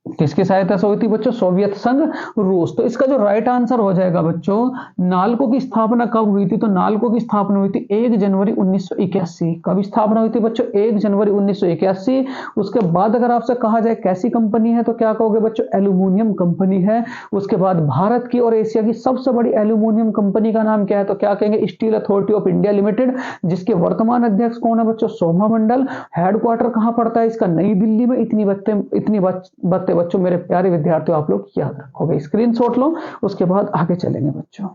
किसकी सहायता से हुई थी बच्चों? सोवियत संघ रूस। तो इसका जो राइट आंसर हो जाएगा बच्चों, नालको की स्थापना कब हुई थी? तो नालको की स्थापना हुई थी 1 जनवरी 1981। कब स्थापना हुई थी बच्चों? 1 जनवरी 1981। उसके बाद अगर आपसे कहा जाए कैसी कंपनी है, तो क्या कहोगे बच्चों? एल्यूमिनियम कंपनी है। उसके बाद भारत की और एशिया की सबसे बड़ी एल्यूमिनियम कंपनी का नाम क्या है? तो क्या कहेंगे? Steel Authority of India limited, जिसके वर्तमान अध्यक्ष कौन है बच्चों? सोमा मंडल। हेडक्वार्टर कहां पड़ता है इसका? नई दिल्ली में। इतनी बातें बच्चों मेरे प्यारे विद्यार्थियों आप लोग याद रखोगे। स्क्रीनशॉट लो, उसके बाद आगे चलेंगे बच्चों।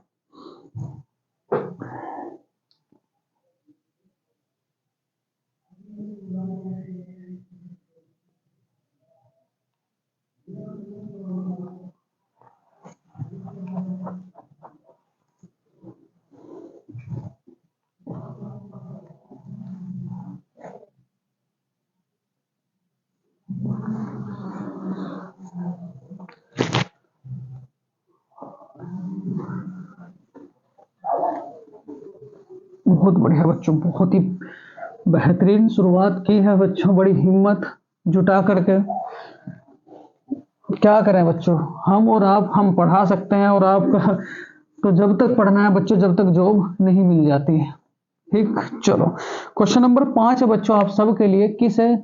बहुत बढ़िया बच्चों, बहुत ही बेहतरीन शुरुआत की है बच्चों, बड़ी हिम्मत जुटा करके। क्या करें बच्चों, हम और आप, हम पढ़ा सकते हैं और आपका तो जब तक पढ़ना है बच्चों, जब तक जॉब नहीं मिल जाती है। ठीक, चलो क्वेश्चन नंबर 5 है बच्चों आप सबके लिए। किसे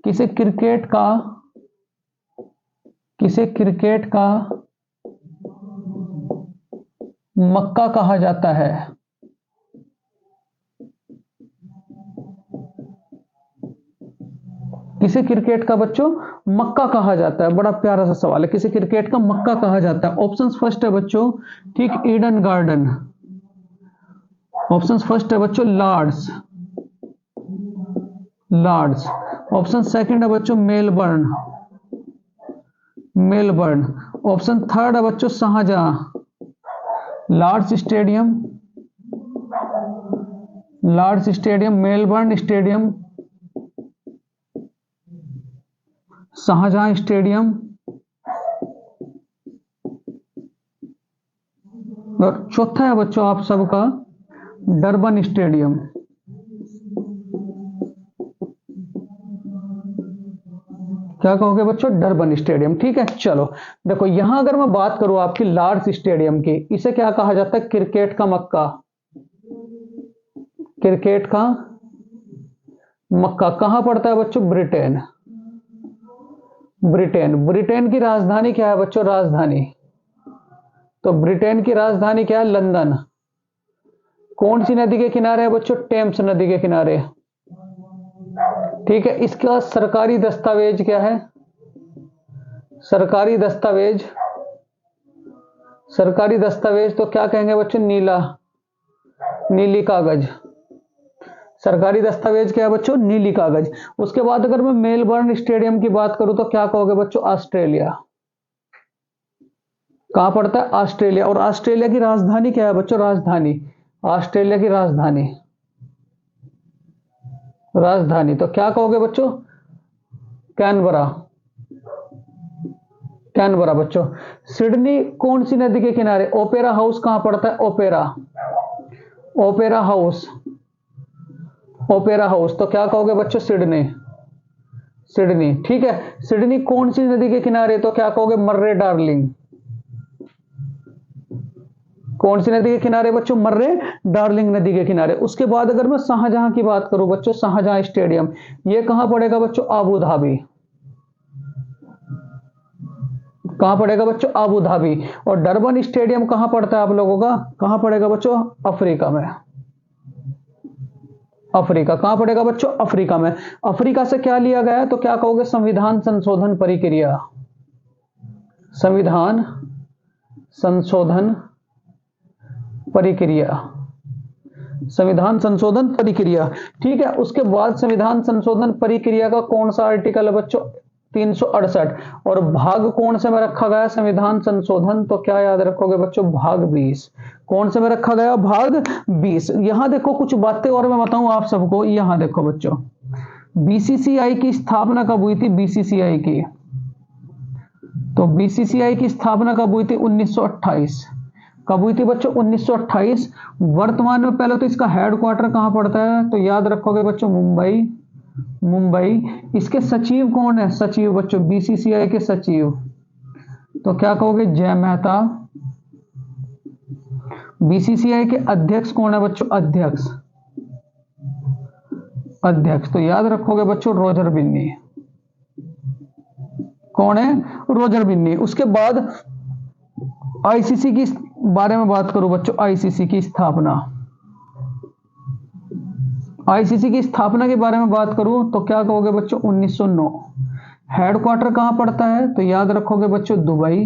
किसे क्रिकेट का किसे क्रिकेट का मक्का कहा जाता है? किसे क्रिकेट का बच्चों मक्का कहा जाता है? बड़ा प्यारा सा सवाल है। किसे क्रिकेट का मक्का कहा जाता है? ऑप्शंस फर्स्ट है बच्चों, ठीक, ईडन गार्डन। ऑप्शंस फर्स्ट है बच्चों लॉर्ड्स। लॉर्ड्स। ऑप्शन सेकंड है बच्चों मेलबर्न। मेलबर्न। ऑप्शन थर्ड है बच्चों Shahjahan. Lord's Stadium. Lord's Stadium, Melbourne Stadium, Shahjahan Stadium, और चौथा है बच्चों आप सबका डरबन स्टेडियम। क्या कहोगे बच्चों? Durban stadium. ठीक है, चलो देखो यहां अगर मैं बात करूं आपकी लॉर्ड्स स्टेडियम की, इसे क्या कहा जाता है? क्रिकेट का मक्का। क्रिकेट का मक्का कहां पड़ता है बच्चों? ब्रिटेन। ब्रिटेन। ब्रिटेन की राजधानी क्या है बच्चों? राजधानी, तो ब्रिटेन की राजधानी क्या है? लंदन। कौन सी नदी के किनारे है बच्चों? टेम्स नदी के किनारे। ठीक है, इसका सरकारी दस्तावेज क्या है? सरकारी दस्तावेज, सरकारी दस्तावेज तो क्या कहेंगे बच्चों? नीला, नीली कागज। सरकारी दस्तावेज क्या है बच्चों? नीली कागज। उसके बाद अगर मैं मेलबर्न स्टेडियम की बात करूं तो क्या कहोगे बच्चों? ऑस्ट्रेलिया। कहां पड़ता है? ऑस्ट्रेलिया। और ऑस्ट्रेलिया की राजधानी क्या है बच्चों? राजधानी, ऑस्ट्रेलिया की राजधानी, राजधानी तो क्या कहोगे बच्चों? कैनबरा। कैनबरा बच्चों। सिडनी कौन सी नदी के किनारे? ओपेरा हाउस कहां पड़ता है? Opera, opera house, opera house तो क्या कहोगे बच्चों? सिडनी। सिडनी। ठीक है, सिडनी कौन सी नदी के किनारे? तो क्या कहोगे? मर्रे डार्लिंग। कौन सी नदी के किनारे बच्चों? मर्रे डार्लिंग नदी के किनारे। उसके बाद अगर मैं शाहजहां की बात करूं बच्चों, शाहजहां स्टेडियम, ये कहां पड़ेगा बच्चों? Abu Dhabi. कहां पड़ेगा बच्चों? Abu Dhabi. और डरबन स्टेडियम कहां पड़ता है आप लोगों का? कहां पड़ेगा बच्चों? अफ्रीका में। अफ्रीका। कहां पड़ेगा बच्चों? अफ्रीका में। अफ्रीका से क्या लिया गया है तो क्या कहोगे? संविधान संशोधन परिक्रिया। संविधान संशोधन परिक्रिया। संविधान संशोधन परिक्रिया, ठीक है। उसके बाद संविधान संशोधन परिक्रिया का कौन सा आर्टिकल है बच्चों? 368। और भाग कौन से में रखा गया संविधान संशोधन? तो क्या याद रखोगे बच्चों? भाग 20। कौन से में रखा गया? भाग 20। यहां देखो कुछ बातें और मैं बताऊं आप सबको। यहां देखो बच्चों, बीसीसीआई की स्थापना कब हुई थी? बीसीसीआई की, तो बीसीसीआई की स्थापना कब हुई थी? 1928। कब हुई थी बच्चों? 1928। वर्तमान में पहले तो इसका हेडक्वार्टर कहां पड़ता है तो याद रखोगे बच्चों मुंबई। मुंबई। इसके सचिव कौन है? सचिव बच्चों, बीसीसीआई के सचिव तो क्या कहोगे? जय मेहता। बीसीसीआई के अध्यक्ष कौन है बच्चों? अध्यक्ष, अध्यक्ष तो याद रखोगे बच्चों रोजर बिन्नी। कौन है? रोजर बिन्नी। उसके बाद आईसीसी की बारे में बात करूं बच्चों, आईसीसी की स्थापना। आईसीसी की स्थापना के बारे में बात करूं तो क्या कहोगे बच्चों? 1909। हेडक्वार्टर कहां पड़ता है तो याद रखोगे बच्चों दुबई।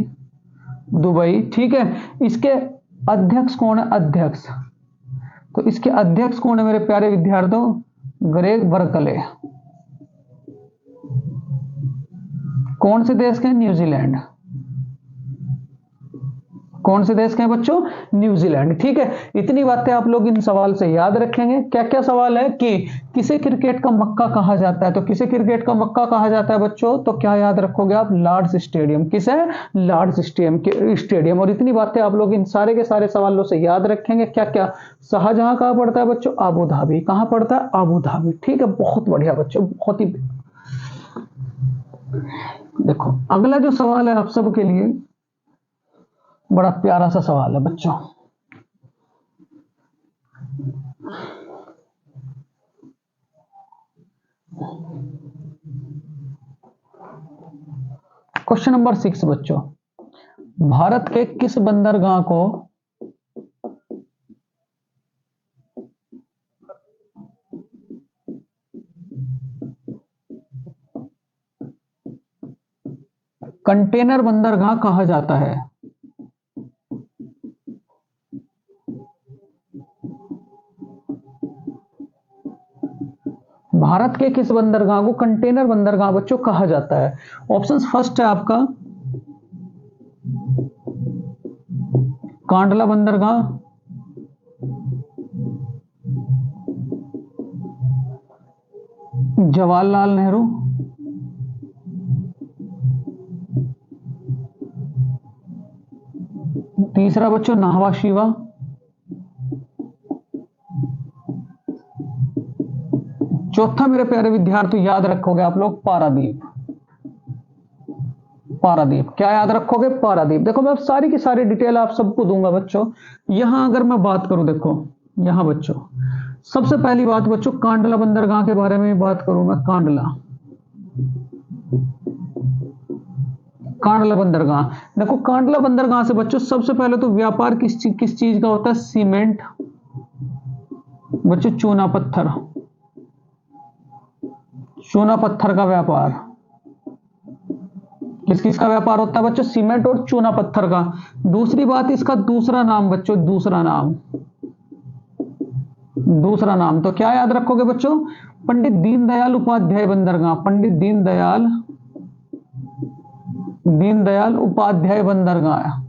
दुबई, ठीक है। इसके अध्यक्ष कौन है? अध्यक्ष, तो इसके अध्यक्ष कौन है मेरे प्यारे विद्यार्थियों? Greg Berkeley. कौन से देश के? न्यूजीलैंड। कौन से देश के हैं बच्चों? न्यूजीलैंड, ठीक है। इतनी बातें आप लोग इन सवाल से याद रखेंगे। क्या क्या सवाल है कि किसे क्रिकेट का मक्का कहा जाता है? तो किसे क्रिकेट का मक्का कहा जाता है बच्चों? तो क्या याद रखोगे आप? Lord's stadium. किसे? Lord's stadium. और इतनी बातें आप लोग इन सारे के सारे सवालों से याद रखेंगे। क्या क्या? शाहजहां कहां पड़ता है बच्चों? Abu Dhabi. कहां पड़ता है? अबू धाबी, ठीक है। बहुत बढ़िया बच्चों, बहुत ही। देखो अगला जो सवाल है आप सबके लिए बड़ा प्यारा सा सवाल है बच्चों। क्वेश्चन नंबर 6 बच्चों, भारत के किस बंदरगाह को कंटेनर बंदरगाह कहा जाता है? भारत के किस बंदरगाह को कंटेनर बंदरगाह बच्चों कहा जाता है? ऑप्शन फर्स्ट है आपका कांडला बंदरगाह, जवाहरलाल नेहरू, तीसरा बच्चों नाहवा शिवा, चौथा मेरे प्यारे विद्यार्थी याद रखोगे आप लोग पारादीप। पारादीप, क्या याद रखोगे? पारादीप। देखो मैं सारी की सारी डिटेल आप सबको दूंगा बच्चों। यहां अगर मैं बात करूं, देखो यहां बच्चों सबसे पहली बात बच्चों कांडला बंदरगाह के बारे में बात करूं मैं। कांडला, कांडला बंदरगाह। देखो कांडला बंदरगाह से बच्चों सबसे पहले तो व्यापार किस चीज का होता है? सीमेंट बच्चों, चूना पत्थर, चूना पत्थर का व्यापार। किस किस का व्यापार होता है बच्चों? सीमेंट और चूना पत्थर का। दूसरी बात इसका दूसरा नाम बच्चों, दूसरा नाम, दूसरा नाम तो क्या याद रखोगे बच्चों? पंडित दीनदयाल उपाध्याय बंदरगाह। पंडित दीनदयाल उपाध्याय बंदरगाह।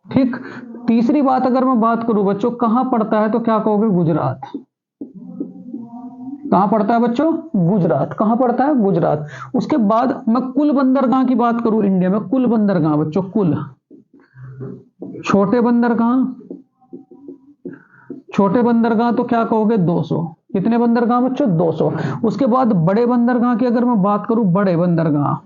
ठीक। तीसरी बात अगर मैं बात करूं बच्चों कहां पड़ता है तो क्या कहोगे? गुजरात। कहां पड़ता है बच्चों? गुजरात। कहां पड़ता है? गुजरात। उसके बाद मैं कुल बंदरगाह की बात करूं इंडिया में, कुल बंदरगाह बच्चों, कुल छोटे बंदरगाह, छोटे बंदरगाह तो क्या कहोगे? 200। कितने बंदरगाह बच्चों? 200। उसके बाद बड़े बंदरगाह की अगर मैं बात करूं, बड़े बंदरगाह,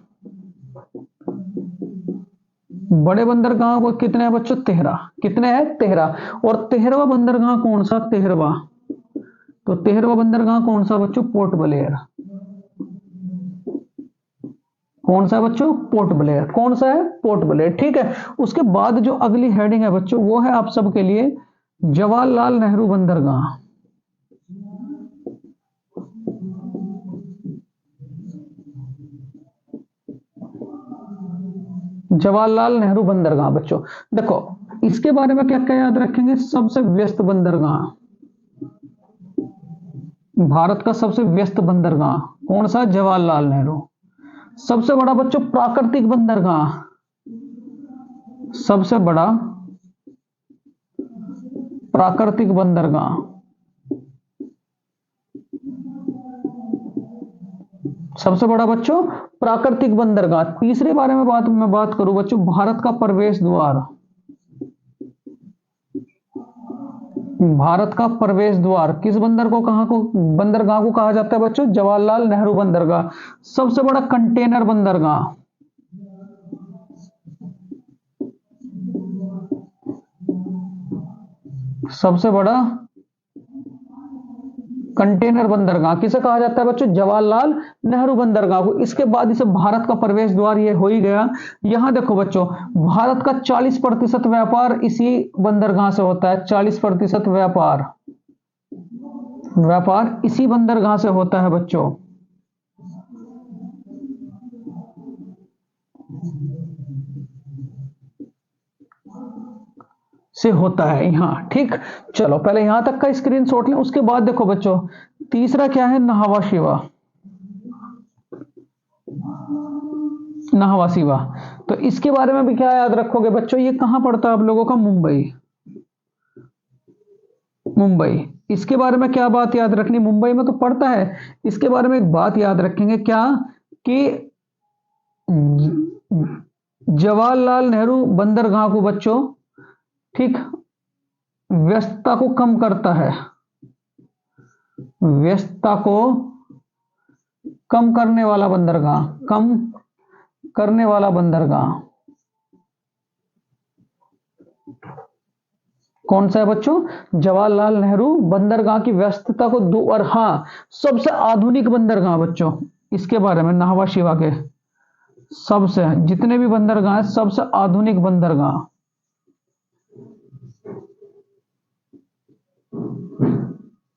बड़े बंदरगाह को कितने हैं बच्चों? 13। कितने हैं? 13। और 13वां बंदरगाह कौन सा? 13वां, तो 13वां बंदरगाह कौन सा बच्चों? Port Blair. कौन सा है बच्चों? Port Blair. कौन सा है? Port Blair. ठीक है, उसके बाद जो अगली हेडिंग है बच्चों वो है आप सबके लिए जवाहरलाल नेहरू बंदरगाह। जवाहरलाल नेहरू बंदरगाह बच्चों, देखो इसके बारे में क्या क्या याद रखेंगे? सबसे व्यस्त बंदरगाह, भारत का सबसे व्यस्त बंदरगाह कौन सा? जवाहरलाल नेहरू। सबसे बड़ा बच्चों प्राकृतिक बंदरगाह, सबसे बड़ा प्राकृतिक बंदरगाह, सबसे बड़ा बच्चों प्राकृतिक बंदरगाह। तीसरे बारे में मैं बात करूं बच्चों, भारत का प्रवेश द्वार, भारत का प्रवेश द्वार किस बंदर को, कहां को, बंदरगाह को कहा जाता है बच्चों? जवाहरलाल नेहरू बंदरगाह। सबसे बड़ा कंटेनर बंदरगाह, सबसे बड़ा कंटेनर बंदरगाह किसे कहा जाता है बच्चों? जवाहरलाल नेहरू बंदरगाह को। इसके बाद इसे भारत का प्रवेश द्वार ये हो ही गया। यहां देखो बच्चों, भारत का 40% व्यापार इसी बंदरगाह से होता है। 40% व्यापार, व्यापार इसी बंदरगाह से होता है बच्चों। से होता है यहां। ठीक, चलो पहले यहां तक का स्क्रीनशॉट लें। उसके बाद देखो बच्चों, तीसरा क्या है? नहावा शिवा, नहावा शिवा। तो इसके बारे में भी क्या याद रखोगे बच्चों? ये कहां पड़ता है आप लोगों का? मुंबई, मुंबई। इसके बारे में क्या बात याद रखनी? मुंबई में तो पड़ता है। इसके बारे में एक बात याद रखेंगे क्या, कि जवाहरलाल नेहरू बंदरगाह को बच्चों, ठीक, व्यस्तता को कम करता है, व्यस्तता को कम करने वाला बंदरगाह, कम करने वाला बंदरगाह कौन सा है बच्चों? जवाहरलाल नेहरू बंदरगाह की व्यस्तता को दूर। और हाँ, सबसे आधुनिक बंदरगाह बच्चों, इसके बारे में नहावा शिवा के, सबसे जितने भी बंदरगाह हैं सबसे आधुनिक बंदरगाह,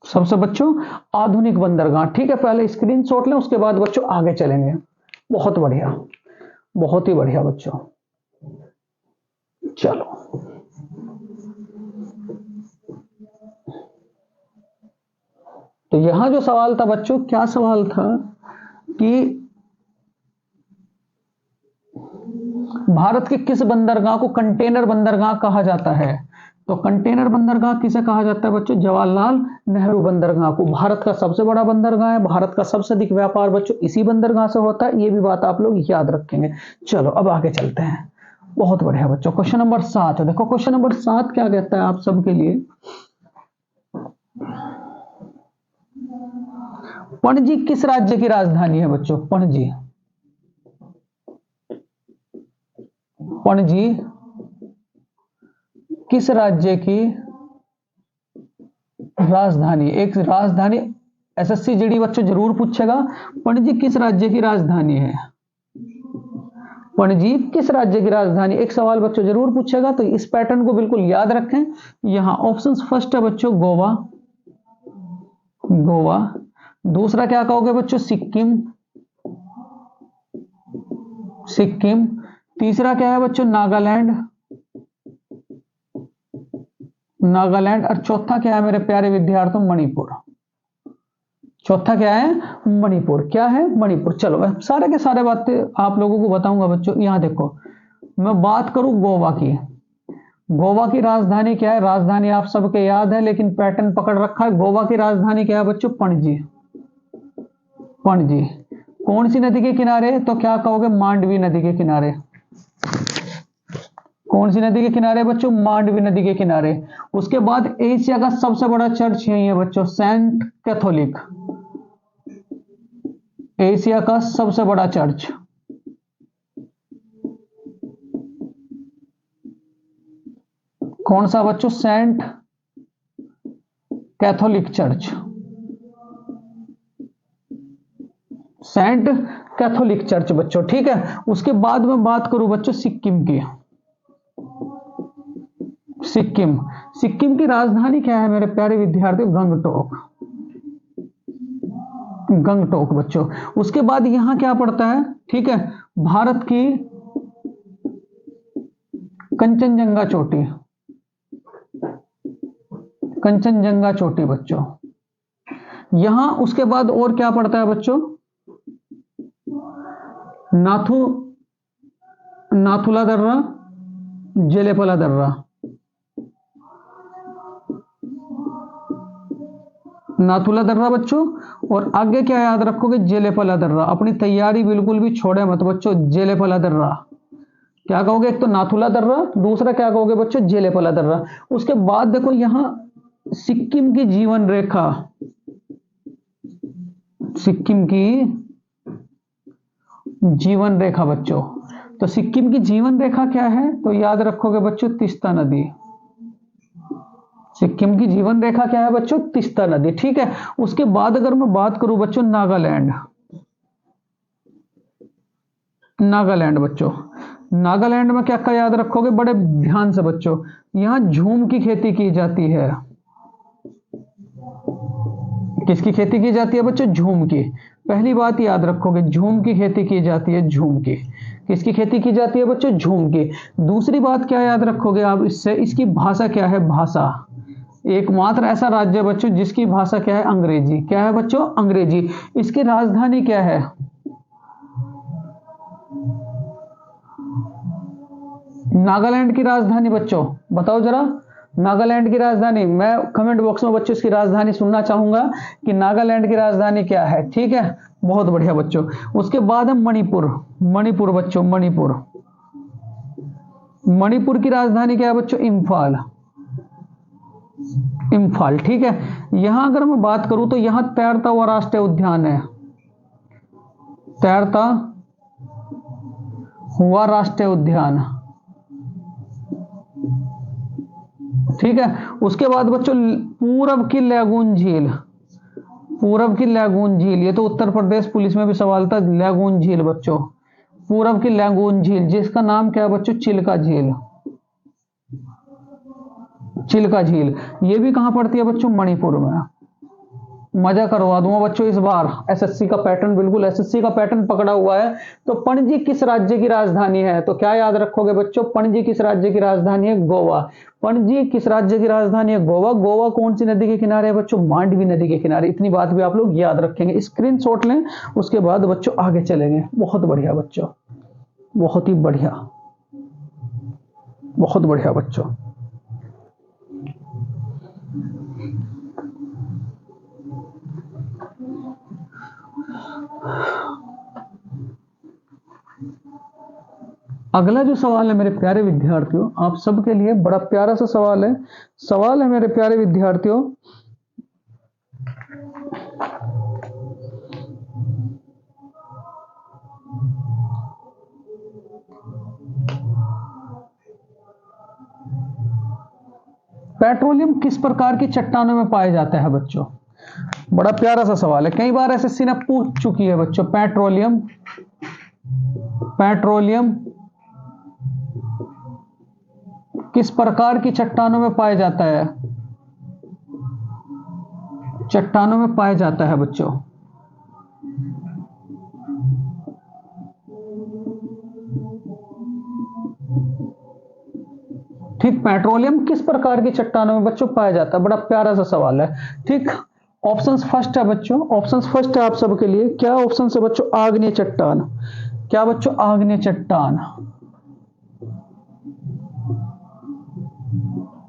सबसे बच्चों आधुनिक बंदरगाह। ठीक है, पहले स्क्रीनशॉट लें, उसके बाद बच्चों आगे चलेंगे। बहुत बढ़िया, बहुत ही बढ़िया बच्चों। चलो तो यहां जो सवाल था बच्चों, क्या सवाल था कि भारत के किस बंदरगाह को कंटेनर बंदरगाह कहा जाता है? तो कंटेनर बंदरगाह किसे कहा जाता है बच्चों? जवाहरलाल नेहरू बंदरगाह को। भारत का सबसे बड़ा बंदरगाह है, भारत का सबसे अधिक व्यापार बच्चों इसी बंदरगाह से होता है। ये भी बात आप लोग याद रखेंगे। चलो अब आगे चलते हैं। बहुत बढ़िया बच्चों, क्वेश्चन नंबर 7 देखो। क्वेश्चन नंबर 7 क्या कहता है आप सबके लिए? पणजी किस राज्य की राजधानी है बच्चों? पणजी, पणजी किस राज्य की राजधानी? एक राजधानी एसएससी जीडी बच्चों जरूर पूछेगा, पणजी किस राज्य की राजधानी है? पणजी किस राज्य की राजधानी, एक सवाल बच्चों जरूर पूछेगा। तो इस पैटर्न को बिल्कुल याद रखें। यहां ऑप्शंस फर्स्ट है बच्चों गोवा, गोवा। दूसरा क्या कहोगे बच्चों? सिक्किम, सिक्किम। तीसरा क्या है बच्चों? नागालैंड, नागालैंड। और चौथा क्या है मेरे प्यारे विद्यार्थियों? मणिपुर। चौथा क्या है? मणिपुर। क्या है? मणिपुर। चलो मैं सारे के सारे बातें आप लोगों को बताऊंगा बच्चों। यहां देखो, मैं बात करूं गोवा की, गोवा की राजधानी क्या है? राजधानी आप सबके याद है, लेकिन पैटर्न पकड़ रखा है। गोवा की राजधानी क्या है बच्चों? पणजी, पणजी। कौन सी नदी के किनारे? तो क्या कहोगे? मांडवी नदी के किनारे। कौन सी नदी के किनारे बच्चों? मांडवी नदी के किनारे। उसके बाद एशिया का सबसे बड़ा चर्च यही है बच्चों, सेंट कैथोलिक, एशिया का सबसे बड़ा चर्च। कौन सा बच्चों? Saint Catholic church, saint Catholic church बच्चों, ठीक है। उसके बाद में बात करूं बच्चों सिक्किम की। सिक्किम की राजधानी क्या है मेरे प्यारे विद्यार्थियों? गंगटोक बच्चों। उसके बाद यहां क्या पड़ता है, ठीक है, भारत की कंचनजंगा चोटी बच्चों यहां। उसके बाद और क्या पड़ता है बच्चों? नाथुला दर्रा, जेलेपला दर्रा, नाथुला दर्रा बच्चों। और आगे क्या याद रखोगे? जेलेपला दर्रा। अपनी तैयारी बिल्कुल भी छोड़े मत बच्चों। जेलेपला दर्रा क्या कहोगे? एक तो नाथुला दर्रा, दूसरा क्या कहोगे बच्चों? जेलेपला दर्रा। उसके बाद देखो यहां सिक्किम की जीवन रेखा, सिक्किम की जीवन रेखा बच्चों। तो सिक्किम की जीवन रेखा क्या है? तो याद रखोगे बच्चों तीस्ता नदी। सिक्किम की जीवन रेखा क्या है बच्चों? तीस्ता नदी, ठीक है। उसके बाद अगर मैं बात करूं बच्चों नागालैंड बच्चों, नागालैंड में क्या क्या याद रखोगे बड़े ध्यान से बच्चों? यहां झूम की खेती की जाती है। किसकी खेती की जाती है बच्चों? झूम की। पहली बात याद रखोगे, झूम की खेती की जाती है। झूम की किसकी खेती की जाती है बच्चों? झूम की। दूसरी बात क्या याद रखोगे आप इससे? इसकी भाषा क्या है? भाषा। एकमात्र ऐसा राज्य बच्चों जिसकी भाषा क्या है? अंग्रेजी। क्या है बच्चों? अंग्रेजी। इसकी राजधानी क्या है? नागालैंड की राजधानी बच्चों बताओ जरा। नागालैंड की राजधानी, मैं कमेंट बॉक्स में बच्चों इसकी राजधानी सुनना चाहूंगा कि नागालैंड की राजधानी क्या है, ठीक है। बहुत बढ़िया बच्चों। उसके बाद है मणिपुर बच्चों, मणिपुर की राजधानी क्या है बच्चों? इम्फाल, ठीक है। यहां अगर मैं बात करूं तो यहां तैरता हुआ राष्ट्रीय उद्यान है, तैरता हुआ राष्ट्रीय उद्यान, ठीक है। उसके बाद बच्चों पूरब की लैगून झील, ये तो उत्तर प्रदेश पुलिस में भी सवाल था। लैगून झील बच्चों, पूरब की लैगून झील जिसका नाम क्या है बच्चों? चिल्का झील। ये भी कहां पड़ती है बच्चों? मणिपुर में। मजा करवा दूंगा बच्चों इस बार। एसएससी का पैटर्न, बिल्कुल एसएससी का पैटर्न पकड़ा हुआ है। तो पणजी किस राज्य की राजधानी है? तो क्या याद रखोगे बच्चों? पणजी किस राज्य की राजधानी है? गोवा। पणजी किस राज्य की राजधानी है? गोवा। गोवा कौन सी नदी के किनारे है बच्चों? मांडवी नदी के किनारे। इतनी बात भी आप लोग याद रखेंगे, स्क्रीनशॉट लें। उसके बाद बच्चों आगे चलेंगे। बहुत बढ़िया बच्चों, बहुत ही बढ़िया, बहुत बढ़िया बच्चों। अगला जो सवाल है मेरे प्यारे विद्यार्थियों, आप सबके लिए बड़ा प्यारा सा सवाल है मेरे प्यारे विद्यार्थियों। पेट्रोलियम किस प्रकार की चट्टानों में पाया जाता है बच्चों? बड़ा प्यारा सा सवाल है, कई बार एसएससी ने पूछ चुकी है बच्चों। पेट्रोलियम किस प्रकार की चट्टानों में पाया जाता है? चट्टानों में पाया जाता है बच्चों। ठीक, पेट्रोलियम किस प्रकार की चट्टानों में बच्चों पाया जाता है? बड़ा प्यारा सा सवाल है, ठीक। ऑप्शंस फर्स्ट है बच्चों, ऑप्शंस फर्स्ट है आप सबके लिए। क्या ऑप्शन है बच्चों? आग्नेय चट्टान। क्या बच्चों? आग्नेय चट्टान।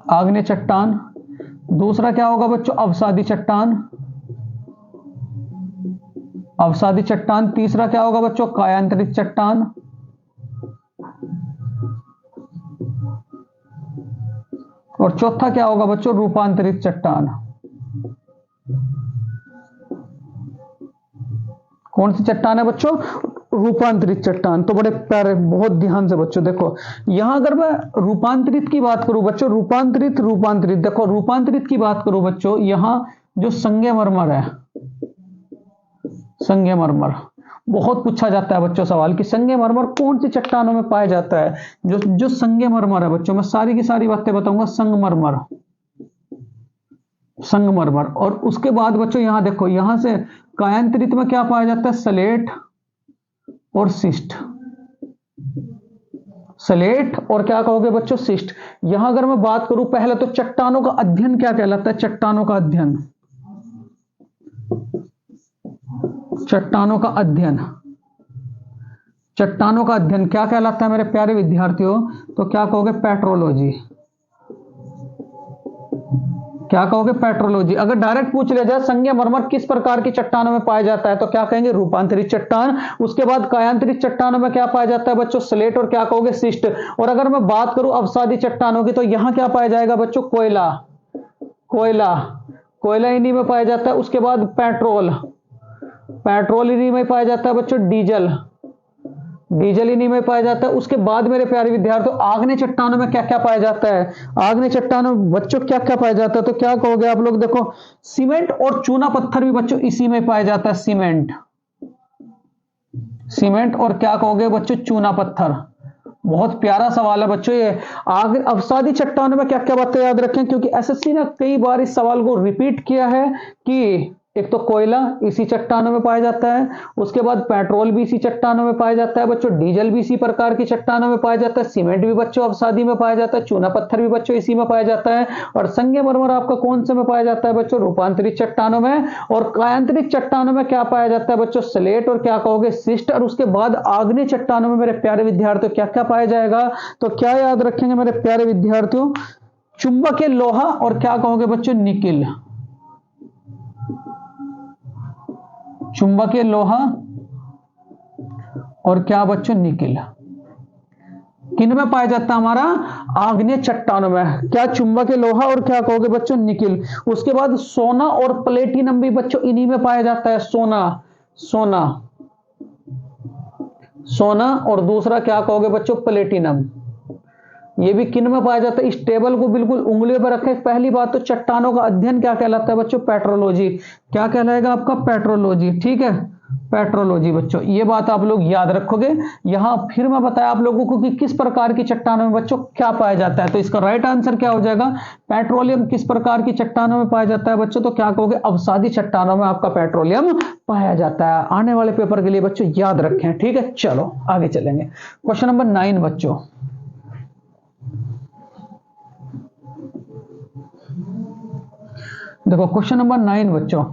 आग्नेय चट्टान। दूसरा क्या होगा बच्चों? अवसादी चट्टान। अवसादी चट्टान। तीसरा क्या होगा बच्चों? कायांतरित चट्टान। और चौथा क्या होगा बच्चों? रूपांतरित चट्टान। कौन सी चट्टान है बच्चों? रूपांतरित चट्टान। तो बड़े प्यारे, बहुत ध्यान से बच्चों देखो। यहां अगर मैं रूपांतरित की बात करूं बच्चों, रूपांतरित देखो, रूपांतरित की बात करूं बच्चों, यहां जो संगमरमर है, संगमरमर, बहुत पूछा जाता है बच्चों सवाल कि संगमरमर कौन सी चट्टानों में पाया जाता है। जो जो संगमरमर है बच्चों, मैं सारी की सारी बातें बताऊंगा। संगमरमर, संगमरमर। और उसके बाद बच्चों यहां देखो, यहां से कायांतरित में क्या पाया जाता है, सलेट और सिस्ट। सलेट और क्या कहोगे बच्चों, सिस्ट। यहां अगर मैं बात करूं पहले तो चट्टानों का अध्ययन क्या कहलाता है, चट्टानों का अध्ययन, चट्टानों का अध्ययन, चट्टानों का अध्ययन क्या कहलाता है मेरे प्यारे विद्यार्थियों, तो क्या कहोगे, पेट्रोलॉजी। क्या कहोगे, पेट्रोलॉजी। अगर डायरेक्ट पूछ लिया जाए संगमरमर किस प्रकार की चट्टानों में पाया जाता है, तो क्या कहेंगे, रूपांतरित चट्टान। उसके बाद कायांतरित चट्टानों में क्या पाया जाता है बच्चों, स्लेट और क्या कहोगे, शिस्ट। और अगर मैं बात करूं अवसादी चट्टानों की, तो यहां क्या पाया जाएगा बच्चों, कोयला, कोयला, कोयला इन्हीं में पाया जाता है। उसके बाद पेट्रोल, पेट्रोल इन्हीं में पाया जाता है बच्चों। डीजल, डीजल इन्हीं में पाया जाता है। उसके बाद मेरे प्यारे विद्यार्थियों आग्नेय चट्टानों में क्या क्या पाया जाता है, आग्नेय चट्टानों में बच्चों क्या क्या पाया जाता है, तो क्या कहोगे आप लोग, देखो सीमेंट और चूना पत्थर भी बच्चों इसी में पाया जाता है। सीमेंट, सीमेंट और क्या कहोगे बच्चों, चूना पत्थर। बहुत प्यारा सवाल है बच्चों ये। आगे अवसादी चट्टानों में क्या क्या बातें याद रखें, क्योंकि एसएससी ने कई बार इस सवाल को रिपीट किया है कि एक तो कोयला इसी चट्टानों में पाया जाता है, उसके बाद पेट्रोल भी इसी चट्टानों में पाया जाता है बच्चों, डीजल भी इसी प्रकार की चट्टानों में पाया जाता है, सीमेंट भी बच्चों अवसादी में पाया जाता है, चूना पत्थर भी बच्चों इसी में पाया जाता है। और संगमरमर आपका कौन से में पाया जाता है बच्चों, रूपांतरित चट्टानों में। और कायांतरित चट्टानों में क्या पाया जाता है बच्चों, स्लेट और क्या कहोगे, शिस्ट। और उसके बाद आग्नेय चट्टानों में मेरे प्यारे विद्यार्थियों क्या क्या पाया जाएगा, तो क्या याद रखेंगे मेरे प्यारे विद्यार्थियों, चुंबकीय लोहा और क्या कहोगे बच्चों, निकिल। चुंबकीय लोहा और क्या बच्चों, निकिल। किन में पाया जाता है हमारा, आग्नेय चट्टानों में। क्या, चुंबकीय लोहा और क्या कहोगे बच्चों, निकिल। उसके बाद सोना और प्लेटिनम भी बच्चों इन्हीं में पाया जाता है। सोना, सोना, सोना और दूसरा क्या कहोगे बच्चों, प्लेटिनम। ये भी किन में पाया जाता है। इस टेबल को बिल्कुल उंगलियों पर रखें। पहली बात तो चट्टानों का अध्ययन क्या कहलाता है बच्चों, पेट्रोलॉजी। क्या कहलाएगा आपका, पेट्रोलॉजी। ठीक है, पेट्रोलॉजी बच्चों, ये बात आप लोग याद रखोगे। यहां फिर मैं बताया आप लोगों को कि किस प्रकार की चट्टानों में बच्चों क्या पाया जाता है, तो इसका राइट आंसर क्या हो जाएगा, पेट्रोलियम किस प्रकार की चट्टानों में पाया जाता है बच्चों, तो क्या कहोगे, अवसादी चट्टानों में आपका पेट्रोलियम पाया जाता है। आने वाले पेपर के लिए बच्चों याद रखें। ठीक है, चलो आगे चलेंगे। क्वेश्चन नंबर 9 बच्चों, देखो क्वेश्चन नंबर 9 बच्चों,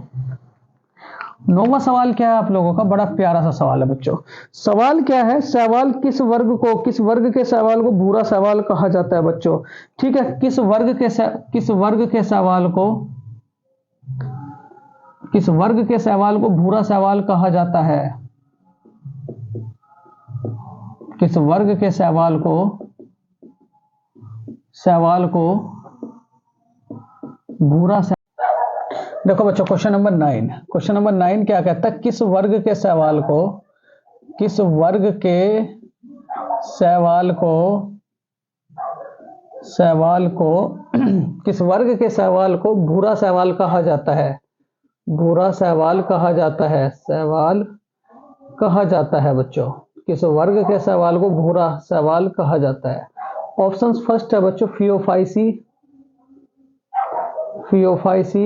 9वां सवाल क्या है आप लोगों का, बड़ा प्यारा सा सवाल है बच्चों। सवाल क्या है, सवाल किस वर्ग को, किस वर्ग के सवाल को भूरा सवाल कहा जाता है बच्चों। ठीक है, किस वर्ग के सवाल को, किस वर्ग के सवाल को भूरा सवाल कहा जाता है, किस वर्ग के सवाल को भूरा। देखो बच्चों क्वेश्चन नंबर 9, क्वेश्चन नंबर 9 क्या कहता है, किस वर्ग के सवाल को, किस वर्ग के सवाल को किस वर्ग के सवाल को भूरा सवाल कहा जाता है, भूरा सवाल कहा जाता है, सवाल कहा जाता है बच्चों। किस वर्ग के सवाल को भूरा सवाल कहा जाता है। ऑप्शंस फर्स्ट है बच्चों, फियोफाइसी, फियोफाइसी,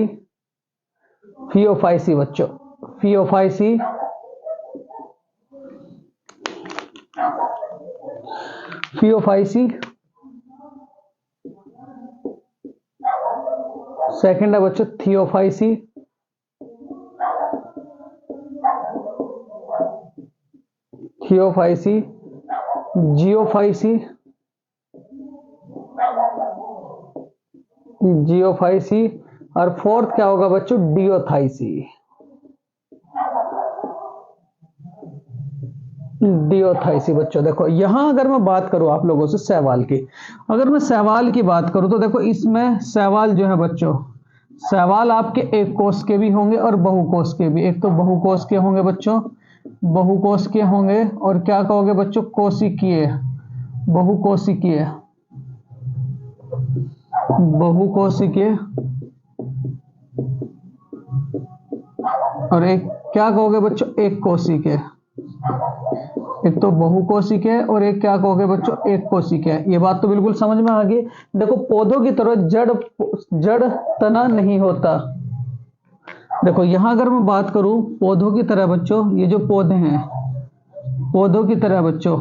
फियोफाइसी बच्चों, फियोफाइसी, फियोफाइसी। सेकंड है बच्चों थियोफाइसी, थियोफाइसी, जियोफाइसी, जियोफाइसी। और फोर्थ क्या होगा बच्चों, डियोथाइसी, डियोथाइसी बच्चों। देखो यहां अगर मैं बात करूं आप लोगों से सवाल की, अगर मैं सवाल की बात करूं तो देखो इसमें सवाल जो है बच्चों, सवाल आपके एक कोष के भी होंगे और बहुकोष के भी। एक तो बहुकोष के होंगे बच्चों, बहुकोष के होंगे, और क्या कहोगे बच्चों, कोशिकीय, बहुकोशिकीय, बहुकोशिकीय। और एक क्या कहोगे बच्चों, एक कोशिकीय। एक तो बहुकोशिक है और एक क्या कहोगे बच्चों, एक कोशिक है। ये बात तो बिल्कुल समझ में आ गई। देखो पौधों की तरह जड़ जड़ तना नहीं होता। देखो यहां अगर मैं बात करूं पौधों की तरह बच्चों, ये जो पौधे हैं पौधों की तरह बच्चों,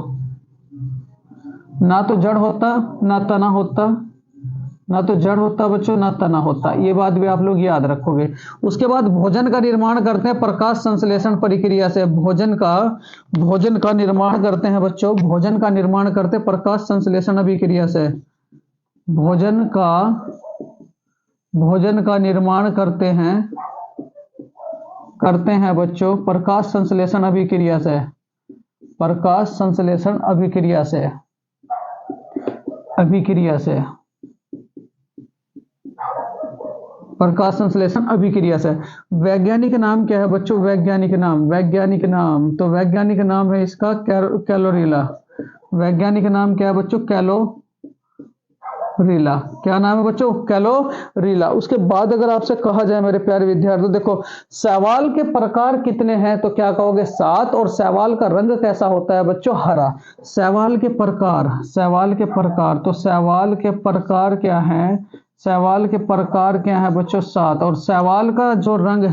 ना तो जड़ होता ना तना होता, ना तो जड़ होता बच्चों ना तना होता। ये बात भी आप लोग याद रखोगे। उसके बाद भोजन का निर्माण करते हैं प्रकाश संश्लेषण प्रक्रिया से। भोजन का निर्माण करते हैं बच्चों, भोजन का निर्माण करते हैं प्रकाश संश्लेषण अभिक्रिया से। भोजन का भोजन का निर्माण करते हैं बच्चों प्रकाश संश्लेषण अभिक्रिया से। प्रकाश संश्लेषण अभिक्रिया से प्रकाश संश्लेषण अभिक्रिया से। वैज्ञानिक नाम क्या है बच्चों, वैज्ञानिक नाम तो वैज्ञानिक नाम है इसका कैलोरीला। वैज्ञानिक नाम क्या है बच्चों, कैलोरीला। क्या नाम है बच्चों, कैलोरीला। उसके बाद अगर आपसे कहा जाए मेरे प्यारे विद्यार्थियों, देखो शैवाल के प्रकार कितने हैं तो क्या कहोगे, 7। और शैवाल का रंग कैसा होता है बच्चों, हरा। शैवाल के प्रकार तो शैवाल के प्रकार क्या है, शैवाल के प्रकार क्या है बच्चों, 7। और शैवाल का जो रंग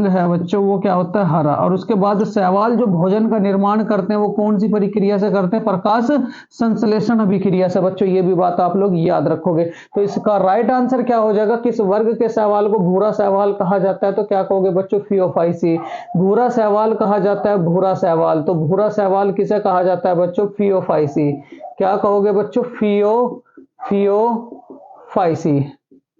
है बच्चों वो क्या होता है, हरा। और उसके बाद शैवाल जो भोजन का निर्माण करते हैं वो कौन सी प्रक्रिया से करते हैं, प्रकाश संश्लेषण अभिक्रिया से। बच्चों ये भी बात आप लोग याद रखोगे। तो इसका राइट आंसर क्या हो जाएगा, किस वर्ग के शैवाल को भूरा शैवाल कहा जाता है तो क्या कहोगे बच्चों, फियोफाइसी। भूरा शैवाल कहा जाता है भूरा शैवाल, तो भूरा शैवाल किसे कहा जाता है बच्चों, फियोफाइसी। क्या कहोगे बच्चों, फियोफाइसी।